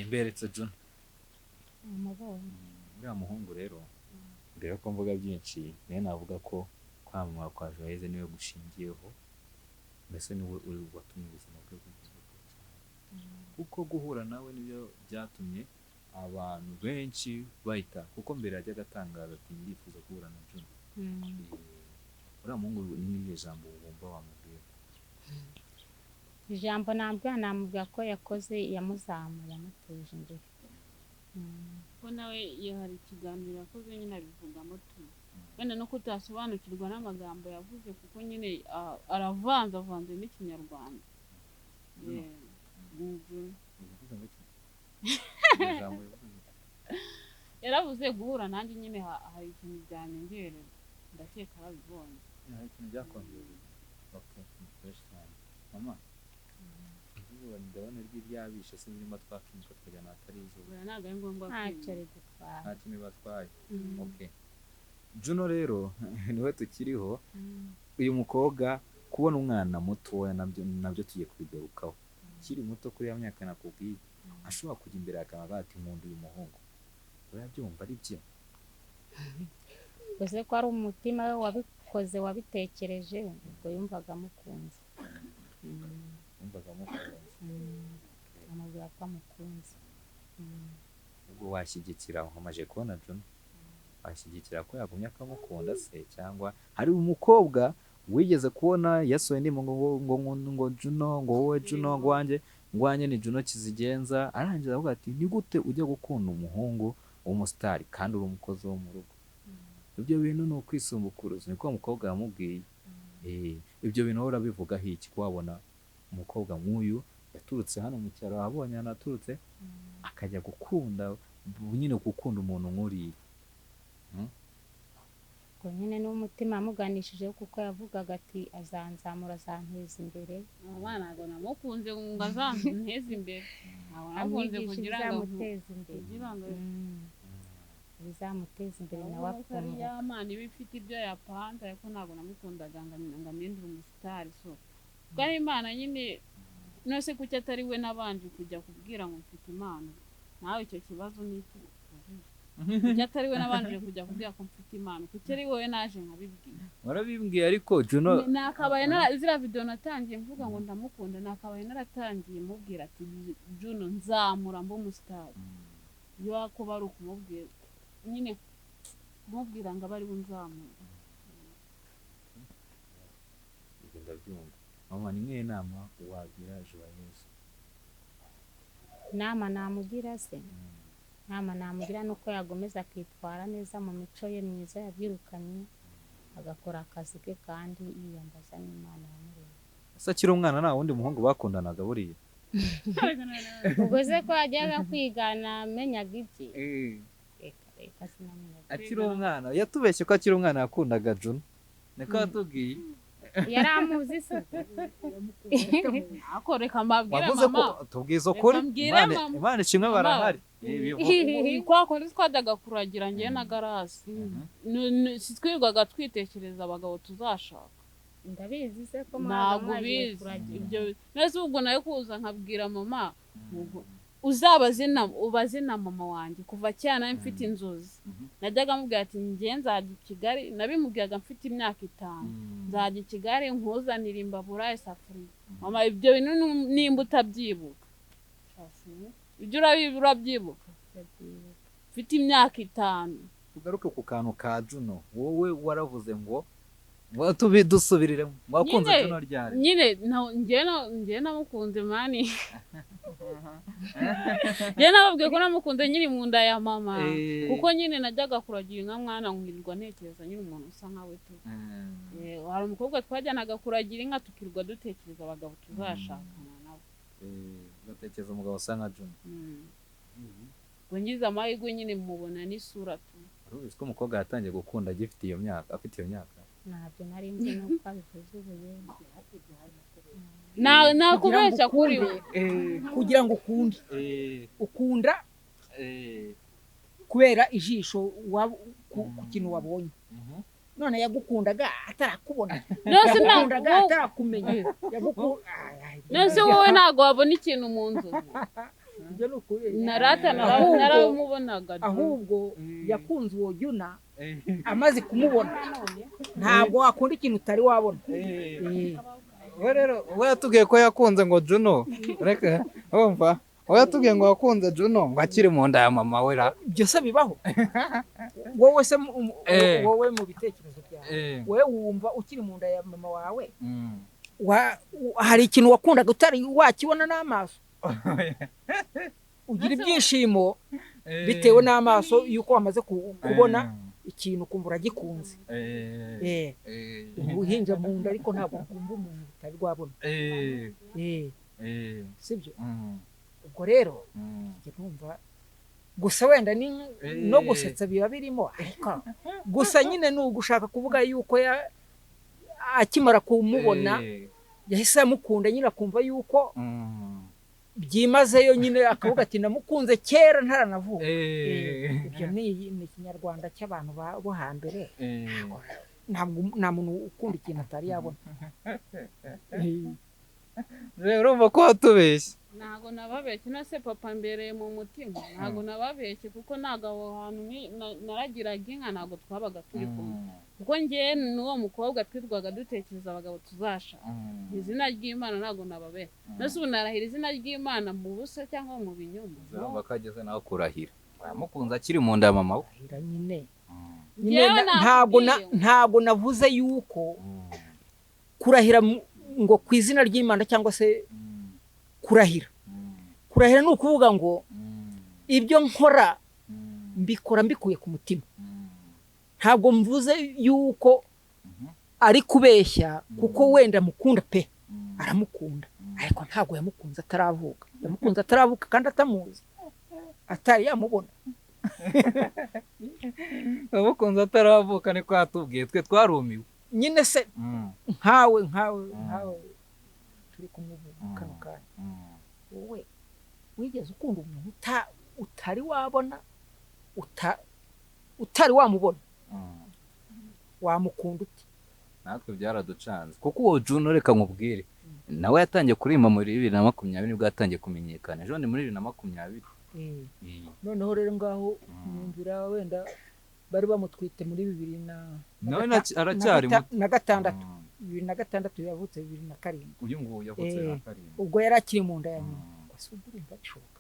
mberetse Juno amubonye uriya muhungu rero mbere ko mvuga byinshi nayo navuga ko kwamamara kwa Joyeuse niwe gushingiyeho mbese niwe uri watumye ubuzima bwe bw'igihugu kuko guhura nawe nibyo byatumye abantu benshi bahita kuko mbere yajyaga atangaza ati ndifuza guhura na Juno uriya muhungu ni ijambo wumva wamubwira ijambo namubwira ko yakoze yamuzamuye yamuteje imbere ko nawe iyo hari ikiganiro yakoze nyine abivugamo tu wenda no kutasobanukirwa n'amagambo yavuze kuko nyine aravanze n'ikinyarwanda yaravuze guhura nanjye nyine hari ikintu byanyengerera ndakeka arabibonye hari ikintu byakongereye fresh cyane mama izuba ndabona ry'iryabishe sinzi niba twakimuka tukajyana atari izuba ntabwo ari ngombwa ntacyo ridutwara nta kintu batwaye okay Juno rero niwe tukiriho uyu mukobwa kubona umwana mutoya nabyo tugiye kubigarukaho kiri muto kuri ya myaka nakubwiye ashobora kujya imbere akaba ati nkunda uyu muhungu urabyumva ari byo gusa ko ari umutima we wabikoze wabitekereje ubwo yumvaga amukunze amubwira ko amukunze ubwo washyigikira wamaze kubona Juno washyigikira ko yagumye akamukunda se cyangwa hari umukobwa wigeze kubona yasohoye ndimo ngo Juno ngo wowe Juno ngo wanjye ni Juno Kizigenza arangiza avuga ati ni gute ujya gukunda umuhungu w'umusitari kandi uri umukozi wo mu rugo ibyo bintu ni ukwisumbukuruza niko umukobwa yamubwiye ibyo bintu wowe urabivugaho iki ko wabona umukobwa nk'uyu yaturutse hano mu cyaro abonye anaturutse akajya gukunda nyine gukunda umuntu nk'uriya ubwo nyine n'umutima yamuganishijeho kuko yavugaga ati azanzamura azanteza imbere ntabwo namukunze ngo azanteze imbere ntabwo namukunze kugira ngo bizamuteze imbere bizamuteza imbere nawe akumva ya mana iba ifite ibyo yapanze ariko ntabwo namukundaga ngo amindure umusitari so ubwo ari imana nyine nose kuki atari we nabanje kujya kubwira ngo mfite impano nawe icyo kibazo ni iki kuki atari we nabanje kujya kubwira ko mfite impano kuki ari wowe naje nkabibwira warabimbwiye ariko Juno nakabaye ziriya video natangiye mvuga ngo ndamukunda nakabaye naratangiye mubwira ati Juno nzamura mbo umusitari iyo kuba ari ukumubwira nyine kumubwira ngo abari bunzamura ndabyumva mama ni nk'iyo nama wagira Joyeuse inama namugira se inama namugira ni uko yagomeza akitwara neza mu mico ye myiza yabyirukanye agakora akazi ke kandi yiyambaza n'Imana yamuremye ese akiri umwana nta wundi muhungu bakundanaga buriya ubwo se ko yajyaga kwigana amenyaga ibye reka sinamenyaga akiri umwana yatubeshye ko akiri umwana yakundaga Juno niko yatubwiye yari amuzi se ako reka mbabwire mama tubwiza ukuri Imana ishimwe barahari kwa kundi twajyaga kuragira ngewe na Garasi twirwaga twitekereza abagabo tuzashaka ndabizi se ko ntabwo ubizi ibyo nese ubwo nayo kuza nkabwira mama ubaze na mama wanjye kuva kera nawe mfite inzozi najyaga mubwira ati njye nzajya i Kigali nabimubwiraga mfite imyaka 5 nzajya i Kigali nkuzanira imbabura isafuriya mama ibyo bintu nimba utabyibuka ibyo urabyibuka mfite imyaka 5 tugaruke ku kantu ka Juno wowe waravuze ngo dusubirire wakunze Juno ryari nyine njye namukunze mani njye nababwiye ko namukunze nyiri mu nda ya mama kuko nyine najyaga kuragira inka mwana nkirirwa ntekereza nyine umuntu usa nkawe tu hari umukobwa twajyanaga kuragira inka tukirwa dutekereza abagabo tuzashakana nabo ugatekereza umugabo usa nka Juno ngo ngize amahirwe nyine mubona n'isura tu urubizi ko umukobwa yatangiye gukunda agifite iyo myaka afite iyo myaka ntabyo nari nzi nuko abivuze ubuye nakubeshya kuri we kugira ngo ukunde ukunda kubera ijisho ku kintu wabonye none yagukundaga atarakubona yagukundaga atarakumenya nese wowe ntabwo wabona ikintu mu nzu ibyo ni ukuri narata Ahubwo- naramubonaga ahubwo yakunze uwo Juna amaze kumubona ntabwo wakunda ikintu utari wabona we rero we yatubwiye ko yakunze ngo Juno reka wumva we yatubwiye ngo yakunze Juno ngo akiri mu nda ya mama we ra byose bibaho wowe se wowe mu bitekerezo byawe wowe wumva ukiri mu nda ya mama wawe hari ikintu wakundaga utari wakibona n'amaso ugira ibyishimo bitewe n'amaso yuko wamaze kubona ikintu ukumva uragikunze uruhinja mu nda ariko ntabwo ukumva umuntu utari rwabona sibyo ubwo rero njye numva gusa wenda no gusetsa biba birimo ariko gusa nyine ni ugushaka kuvuga yuko akimara kumubona yahise amukunda nyine akumva yuko byimazeyo nyine akavuga ati namukunze kera ntaranavuka ibyo ni ikinyarwanda cy'abantu bo hambere nta muntu ukunda ikintu atari yabona rero urumva ko watubeshye ntabwo nababeshye na se papa mbereye mu mutima ntabwo nababeshye kuko ntabwo aho hantu naragiraga inka ntabwo twabaga turi kumwe kuko njyewe n'uwo mukobwa twirwaga dutekereza abagabo tuzasha izina ry'Imana ntabwo nababeshye nose ubu narahira izina ry'Imana mu busa cyangwa mu binyoma urumva ko ageze nawe kurahira wamukunze akiri mu nda ya mama we nyine ntabwo navuze yuko kurahira ngo ku izina ry'Imana cyangwa se kurahira ni ukuvuga ngo ibyo nkora mbikora mbikuye ku mutima ntabwo mvuze yuko ari kubeshya kuko wenda mukunda pe aramukunda ariko ntabwo yamukunze ataravuka kandi atamuzi atari yamubona yamukunze ataravuka niko yatubwiye twe twarumiwe nyine se nkawe turi kumubona kano kanya wowe wigeze ukunda umuntu utari wabona utari wamubona wamukunda uti natwe byaraducanze kuko uwo Juno reka nkubwire nawe yatangiye kuririmba muri 2020 nibwo yatangiye kumenyekana ejo ni muri 2020 noneho rero ngaho mwumvira wenda bari bamutwite muri 2000 nawe aracyari na gatandatu 2006 yavutse 2007 uyu nguyu yavutse 2007 ubwo yari akiri mu nda ya nyina gusa urumva bishoboka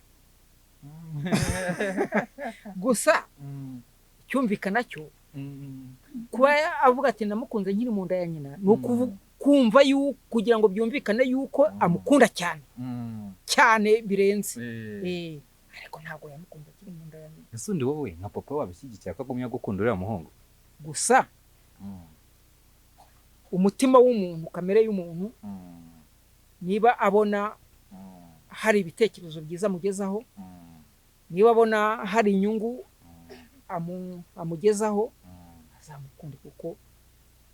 gusa cyumvikana cyo kuba avuga ati namukunze nkiri mu nda ya nyina ni kumva yuko kugira ngo byumvikane yuko amukunda cyane birenze ariko ntabwo yamukunze akiri mu nda ya nyina ese undi wowe nka papa wabishyigikiye akagumya gukunda uriya muhungu gusa umutima w'umuntu kamere y'umuntu niba abona hari ibitekerezo byiza amugezaho niba abona hari inyungu amugezaho azamukunda kuko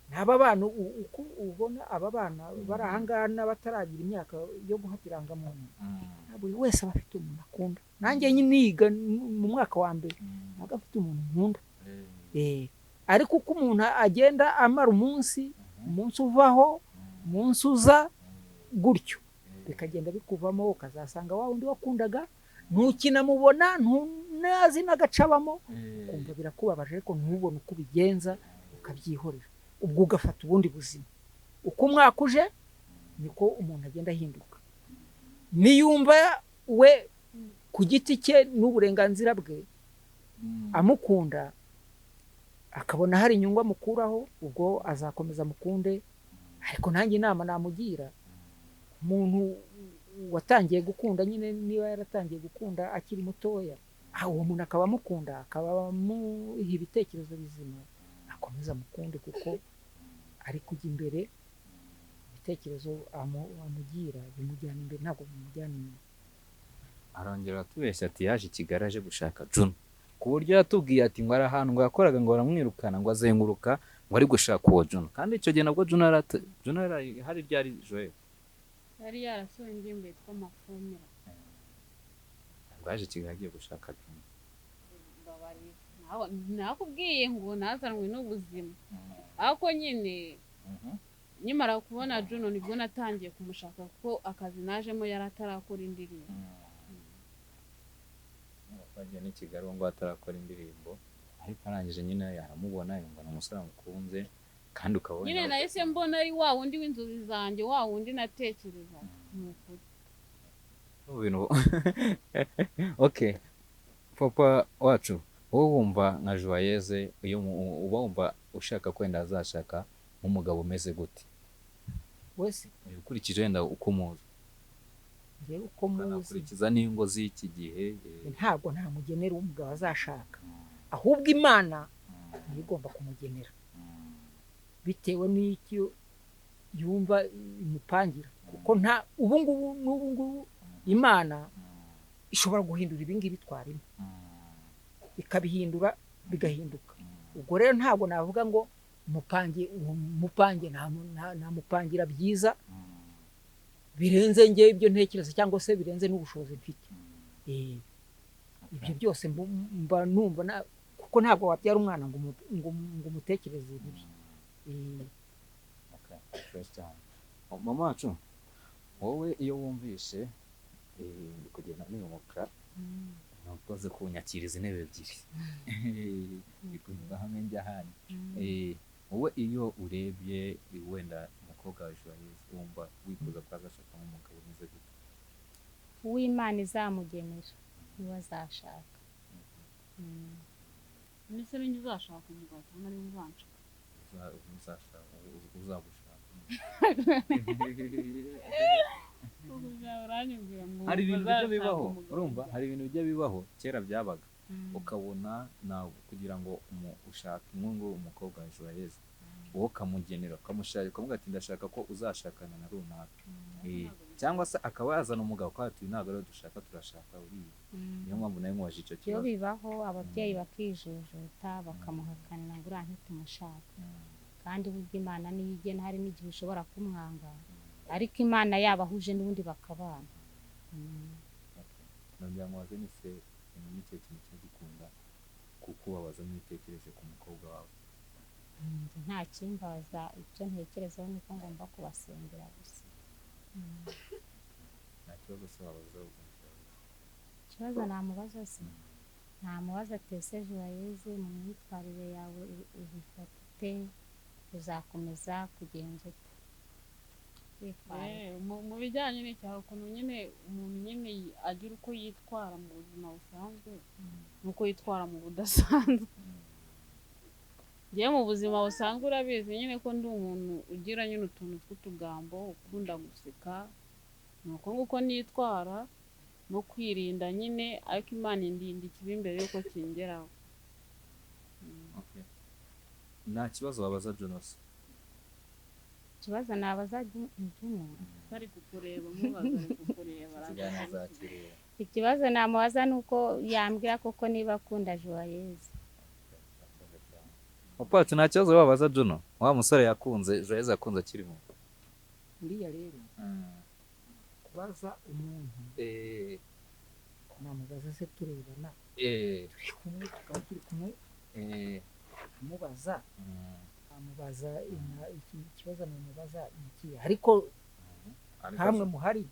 n'aba bana uko ubona aba bana bari ahangaha n'abataragira imyaka yo guhata irangamuntu buri wese aba afite umuntu akunda nanjye niga mu mwaka wa mbere ntabwo afite umuntu nkunda ariko uko umuntu agenda amara umunsi uvaho umunsi uza gutyo bikagenda bikuvamo ukazasanga wa wundi wakundaga ntukinamubona ntunazi n'agacabamo kumva birakubabaje ariko ntubone uko ubigenza ukabyihorera ubwo ugafata ubundi buzima uko umwaka uje niko umuntu agenda ahinduka niyumva we ku giti cye n'uburenganzira bwe amukunda akabona hari inyungu amukuraho ubwo azakomeza mukunde ariko nanjye inama namugira umuntu watangiye gukunda nyine niba yaratangiye gukunda akiri mutoya uwo muntu akaba amukunda akaba amuha ibitekerezo bizima akomeza mukunde kuko ari kujya imbere ibitekerezo amugira bimujyana imbere ntabwo bimujyana inyuma arongera atubeshya ati yaje i Kigali aje gushaka Juno ku buryo yatubwiye ati ngo ari ahantu ngo yakoraga ngo baramwirukana ngo azenguruka ngo ari gushaka uwo Juno kandi icyo gihe nabwo Juno hari ryari Joel yari yarasohoye indirimbo yitwa Mafumira ngo yaje i Kigali agiye gushaka Juno nakubwiye ngo nazanwe n'ubuzima ariko nyine nyimara kubona Juno nibwo natangiye kumushaka kuko akazi najemo yari atarakora indirimbo twagiye n'i Kigali ngo atarakora indirimbo ariko arangije nyine yaramubona yumva ni umusore amukunze kandi ukabona nyine nahise mbona ari wa wundi w'inzozi zanjye wa wundi natekereza ni ukuri ibintu okay papa wacu wowe wumva nka Joyeuse iyo uba wumva ushaka kwenda azashaka nk'umugabo umeze gute wese ukurikije wenda uko umuzi rero uko muzi ukurikiza n'ingo z'iki gihe ntabwo nta mugenera w'umugabo azashaka ahubwo Imana niyo igomba kumugenera bitewe n'icyo yumva imupangira kuko nta ubu ngubu Imana ishobora guhindura ibingibi twarimo ikabihindura bigahinduka ubwo rero ntabwo navuga ngo mupange namupangira byiza birenze nge ibyo ntekereza cyangwa se birenze n'ubushobozi mfite ibyo byose mba numva kuko ntabwo wabyara umwana ngo umutekereze bibi mama wacu wowe iyo wumvishe ndi kugenda nimuka ntukoze kunyakiriza intebe ebyiri ndi kunyura hamwe njya ahandi wowe iyo urebye wenda umukobwa wa Joyeuse wumva wifuza ko azashaka nk'umugabo umeze gute uw'Imana izamugenera niwe azashaka ndetse n'inyo uzashaka umugabo cyangwa niba uzanshaka uzagushaka hari ibintu bijya bibaho urumva hari ibintu bijya bibaho kera byabaga ukabona nawe kugira ngo ushake inkungu umukobwa wa Joyeuse wowe ukamugenera ukamushaka ukavuga ati ndashaka ko uzashakana na runaka cyangwa se akaba yazana umugabo kwa ati ntabwo rero dushaka turashaka uriya niyo mpamvu nawe mubaje icyo iyo kibazo bibaho ababyeyi bakijujuta bakamuhakanira ngo uriya ntitumushaka kandi burya Imana niyo igena hari n'igihe ushobora kumwanga ariko Imana yabahuje n'ubundi bakabana nongera mubaze ni se nicyo kintu cyagikunda kukubabaza n'ibitekereje ku mukobwa wawe nta kimbaza ibyo ntekerezaho niko ngomba kubasengera gusa nta kibazo se wabaza ikibazo namubaza se namubaza ati ese Joyeuse mu myitwarire yawe ubifata ute uzakomeza kugenza ute mu bijyanye n'icyaro ukuntu nyine umuntu nyine agira uko yitwara mu buzima busanzwe n'uko yitwara mu budasanzwe njyewe mu buzima busanzwe urabizi nyine ko ndi umuntu ugira nyine utuntu tw'utugambo ukunda guseka ni uko nguko nitwara no kwirinda nyine ariko Imana indinda ikibi mbere y'uko kingeraho nta kibazo wabaza Jonas ikibazo nabaza Juno bari kukureba mubaza ari kukureba ikibazo namubaza nuko yambwira koko niba akunda Joyeuse papa nta kibazo wabaza Juno wa musore yakunze Joyeuse yakunze akirimo uriya rero kubaza umuntu namubaza se turebana turi kumwe tukaba turi kumwe amubaza ikibazo namubaza ni ikihe ariko hamwe muhari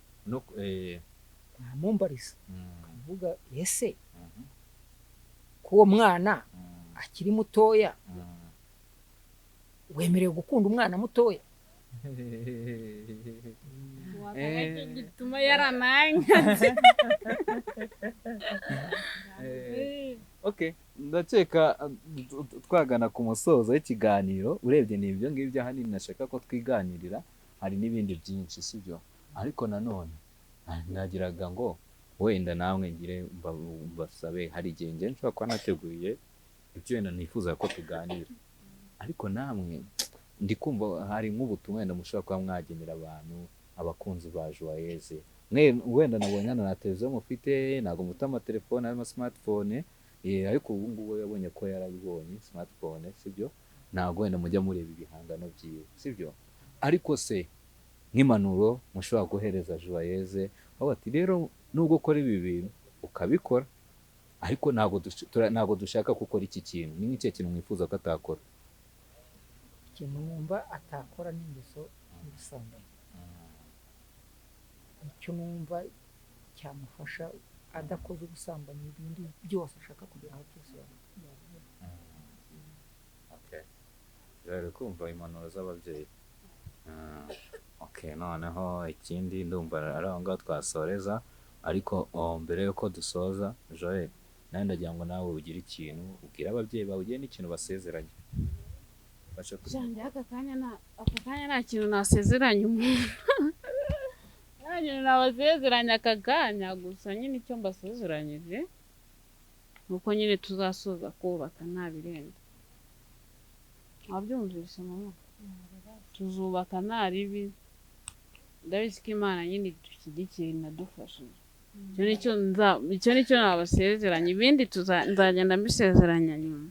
ntamumbariza akavuga ese ko uwo mwana akiri mutoya wemerewe gukunda umwana mutoya gituma yarananyaze okay ndakeka twagana ku musozo w'ikiganiro urebye ni ibyo ngibyo ahanini nashaka ko twiganirira hari n'ibindi byinshi sibyo ariko nanone nagiraga ngo wenda namwe ngire mbasabe hari igihe nge nshobora kuba nateguye ibyo wenda nifuza ko tuganira ariko namwe ndi kumva hari nk'ubutumwa wenda mushobora kuba mwagenera abantu abakunzi ba Joyeuse wenda nabonye na televiziyo mufite ntabwo mufite amatelefone harimo smartphone ariko ubu ngubu yabonye ko yarabibonye smartphone sibyo ntabwo wenda mujya mureba ibihangano byiwe sibyo ariko se nk'impanuro mushobora guhereza Joyeuse aho bati rero nubwo ukora ibi bintu ukabikora ariko ntabwo dushaka gukora iki kintu ni nk'icyo kintu mwifuza ko atakora ikintu numva atakora n'ingeso y'ubusambanyi icyo numva cyamufasha adakoze ubusambanyi ibindi byose ashaka kugeraho byose Okay. Rero kumva impanuro z'ababyeyi. Okay, noneho ikindi ndumva ari aho ngaho twasoreza ariko mbere yuko dusoza Joel nawe ndagira ngo nawe ugire ikintu ubwira ababyeyi bawe ugiye n'ikintu basezeranye. Janje aka kanya nta kintu nasezeranya umuntu. Nta kintu nabasezeranya aka kanya, gusa nyine icyo mbasezeranyije nuko nyine tuzasoza kubaka nta birenze. Wabyumvise mama? Tuzubaka nta ribi, ndabizi ko Imana nyine idushyigikira inadufashije. Icyo nicyo nabasezeranya, ibindi nzagenda mbisezeranya nyuma.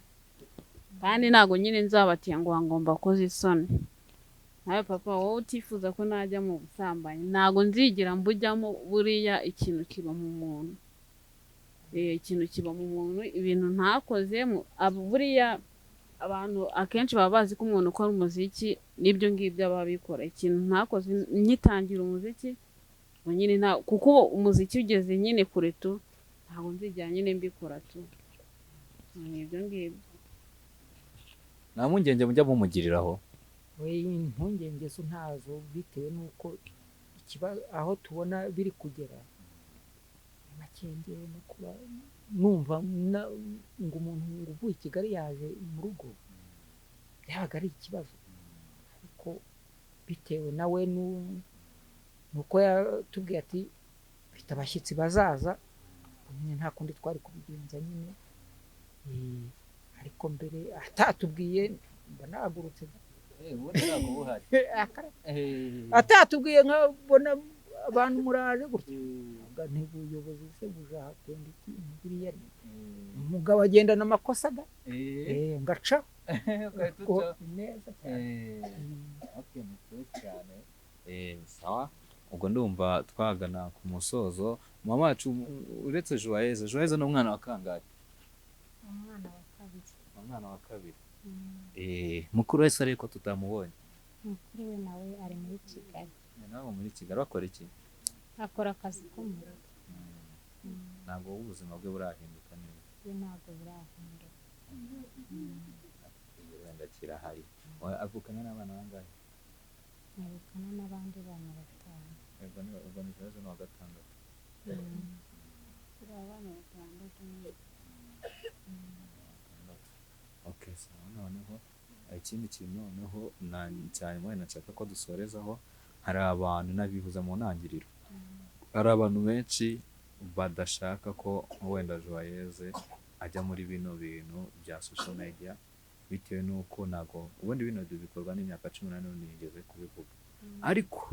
Kandi ntago nyine nzabatiye ngo ngomba koza isoni. Nawe papa wowe utifuza ko najya mu busambanyi ntago nzigira mbujyamo, buriya ikintu kiba mu muntu. Ikintu kiba mu muntu, ibintu ntakoze buriya abantu akenshi baba bazi ko umuntu ukora umuziki n'ibyo ngibyo aba abikora. Ikintu ntakoze nyitangira umuziki ngo nyine kuko umuziki ugeze nyine kure tu, ntago nzigira nyine mbikora tu. Ibyo ngibyo nta mpungenge mujya mumugiriraho. impungenge zo ntazo, bitewe n'uko aho tubona biri kugera makengere no kuba numva ngo umuntu uvuye i Kigali yaje mu rugo yabaga ari ikibazo, ariko bitewe nawe nuko yatubwiye ati mfite abashyitsi bazaza, nyine nta kundi twari kubigenza nyine. Ariko mbere atatubwiye mba nahagurutse, atatubwiye nkabona abantu muraje gutya, ntibuyobozi se buzahatenda iki buriya umugabo agendana amakosa da ngaca neza cyane. Sawa, ubwo ndumva twagana ku musozo. Mama wacu uretse Joyeuse ni umwana wa kangahe? umwana wa kabiri. Umwana wa kabiri. Mukuru wese ariko tutamubonye. Mukuru we nawe ari muri Kigali. Nawe muri Kigali bakora iki? Akora akazi ko mu rugo. Ntabwo ubuzima bwe burahinduka neza. Ntabwo burahinduka. Wenda kirahari. Avukana n'abana bangahe? Avukana n'abandi bana batanu. Ubwo ni Joyeuse ni uwa gatandatu. turi abana batandatu. Okay, so noneho ikindi kintu noneho cyane mwene nshaka ko dusorezaho, hari abantu nabivuze mu ntangiriro, hari abantu benshi badashaka ko wenda Joyeuse ajya muri bino bintu bya social media, bitewe n'uko ntago ubundi bino bikorwa n'imyaka 18 nigeze kubivuga, ariko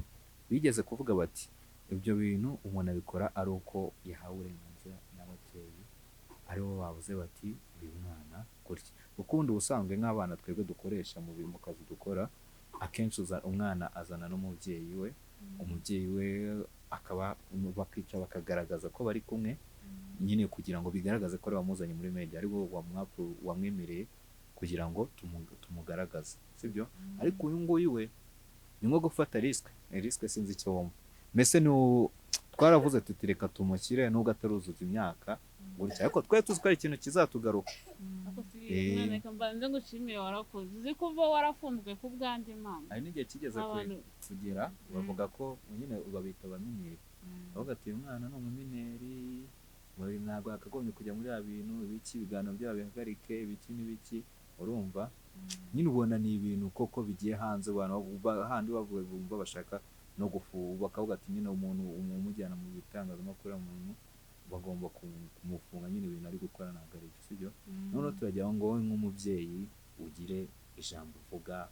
bigeze kuvuga bati ibyo bintu umuntu abikora ari uko yahawe uburenganzira n'ababyeyi, aribo bavuze bati uyu mwana gutya. Ukundi ubusanzwe nk'abana twebwe dukoresha mu kazi dukora, akenshi umwana azana n'umubyeyi we, umubyeyi we akaba bakica bakagaragaza ko bari kumwe nyine kugira ngo bigaragaze ko ari wamuzanye muri media, ari wo wamwemereye kugira ngo tumugaragaze, sibyo? Ariko uyu nguyu we ni nko gufata risk sinzi icyo wumva. Mbese twaravuze tuti reka tumushyire nubwo ataruzuza imyaka gutya, ariko twari tuzi ko ari ikintu kizatugaruka. Reka mbanze ngushimire, warakoze. Uzi ko uba warafunzwe ku bwanjye mama. Hari n'igihe kigeze kugera bavuga ko nyine babita abamineri, bavuga ati uyu mwana ni umumineri, ntabwo yakagombye kujya muri ya bintu ibiki, ibiganiro byabo bihagarike ibiki n'ibiki, urumva? Nyine ubona ni ibintu koko bigiye hanze, handi bavuga bumva bashaka no gufuba, bakavuga ati nyine umuntu umujyana mu bitangazamakuru umuntu bagomba kumufunga, nyine ibintu ari gukora ntabwo ari byo, sibyo? Noneho turagira ngo wowe nk'umubyeyi ugire ijambo uvuga,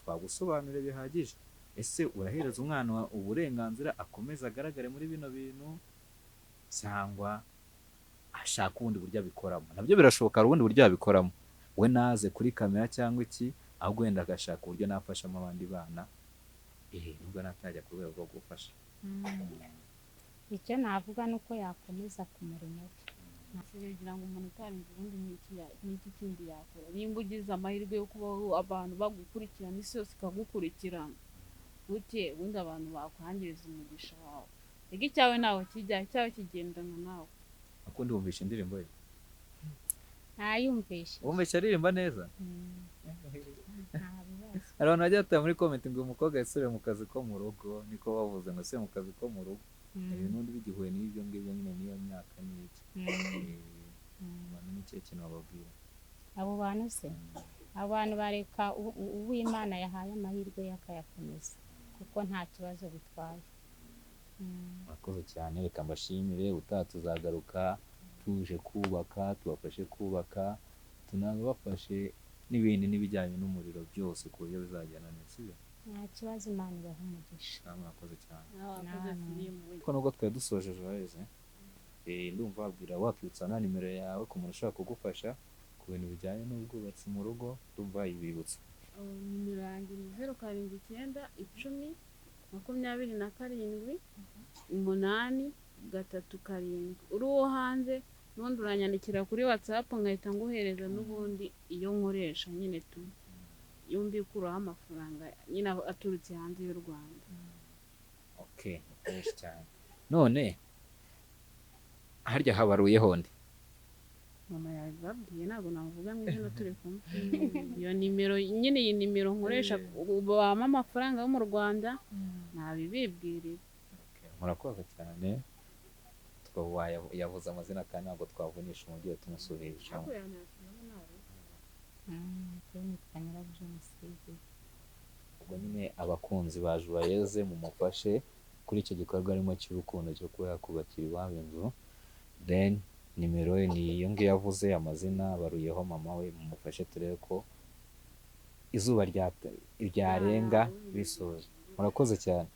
twagusobanurire bihagije. Ese urahereza umwana uburenganzira akomeza agaragare muri bino bintu, cyangwa ashaka ubundi buryo abikoramo? Nabyo birashoboka, hari ubundi buryo yabikoramo, we naze kuri kamera cyangwa iki, ahubwo wenda agashaka uburyo nafashamo abandi bana, nubwo natajya ku rwego rwo gufasha. Icyo navuga ni uko yakomeza ku murimo we. Kugira ngo umuntu utarinze ubundi n'iki kindi yakora. Nimba ugize amahirwe yo kubaho abantu bagukurikirana, isi yose ikagukurikirana, ubundi abantu bakwangiriza umugisha wawe. ega icyawe ntaho kijya, icyawe kigendana nawe. akundi wumvisha indirimbo ye ntayumvishe. wumvisha aririmba neza Nta bibazo. hari abantu bajya bataha muri komenti ngo uyu mukobwa yasubiye mu kazi ko mu rugo niko bavuze ngo asubiye mu kazi ko mu rugo n'undi bigihuye n'ibyo ngibyo nyine n'iyo myaka n'iki abantu n'ikihe kintu bababwira abo bantu se, abo bantu bareka uw'Imana yahaye amahirwe ye akayakomeza kuko nta kibazo bitwaye. murakoze cyane reka mbashimire utaha tuzagaruka tuje kubaka tubafashe kubaka tunabafashe n'ibindi n'ibijyanye n'umuriro byose ku buryo bizajyana neza sibyo Nta kibazo, Imana ibaha umugisha. murakoze cyane Wakoze Filimu we. ko nubwo twari dusoje Joyeuse ndumva wabwira wakibutsa na nimero yawe ku muntu ushaka kugufasha ku bintu bijyanye n'ubwubatsi mu rugo ndumva yibibutsa Nimero yanjye ni 079 87 8 3 7. Uri uwo hanze n'ubundi uranyandikira kuri WhatsApp nkahita nguhereza n'ubundi iyo nkoresha nyine tu iyo mbikuraho amafaranga nyine aturutse hanze y'u Rwanda. okay murakoze cyane none harya habaruyeho nde Mama yabibabwiye ntabwo navuga mu izina turi kumwe. Iyo nimero nyine, iyi nimero nkoresha bampa amafaranga yo mu Rwanda ntabibibwirira. murakoze cyane yavuze amazina kandi ntabwo twavunisha umubyeyi tumusubirisha Nitwa Nyirabyumusigi. ubwo nyine abakunzi ba Joyeuse mumufashe kuri icyo gikorwa arimo cy'urukundo cyo kuba yakubakira iwabo inzu then nimero ye ni iyo ngiyo yavuze amazina baruyeho mama we mumufashe turebe ko izuba ryarenga bisoje murakoze cyane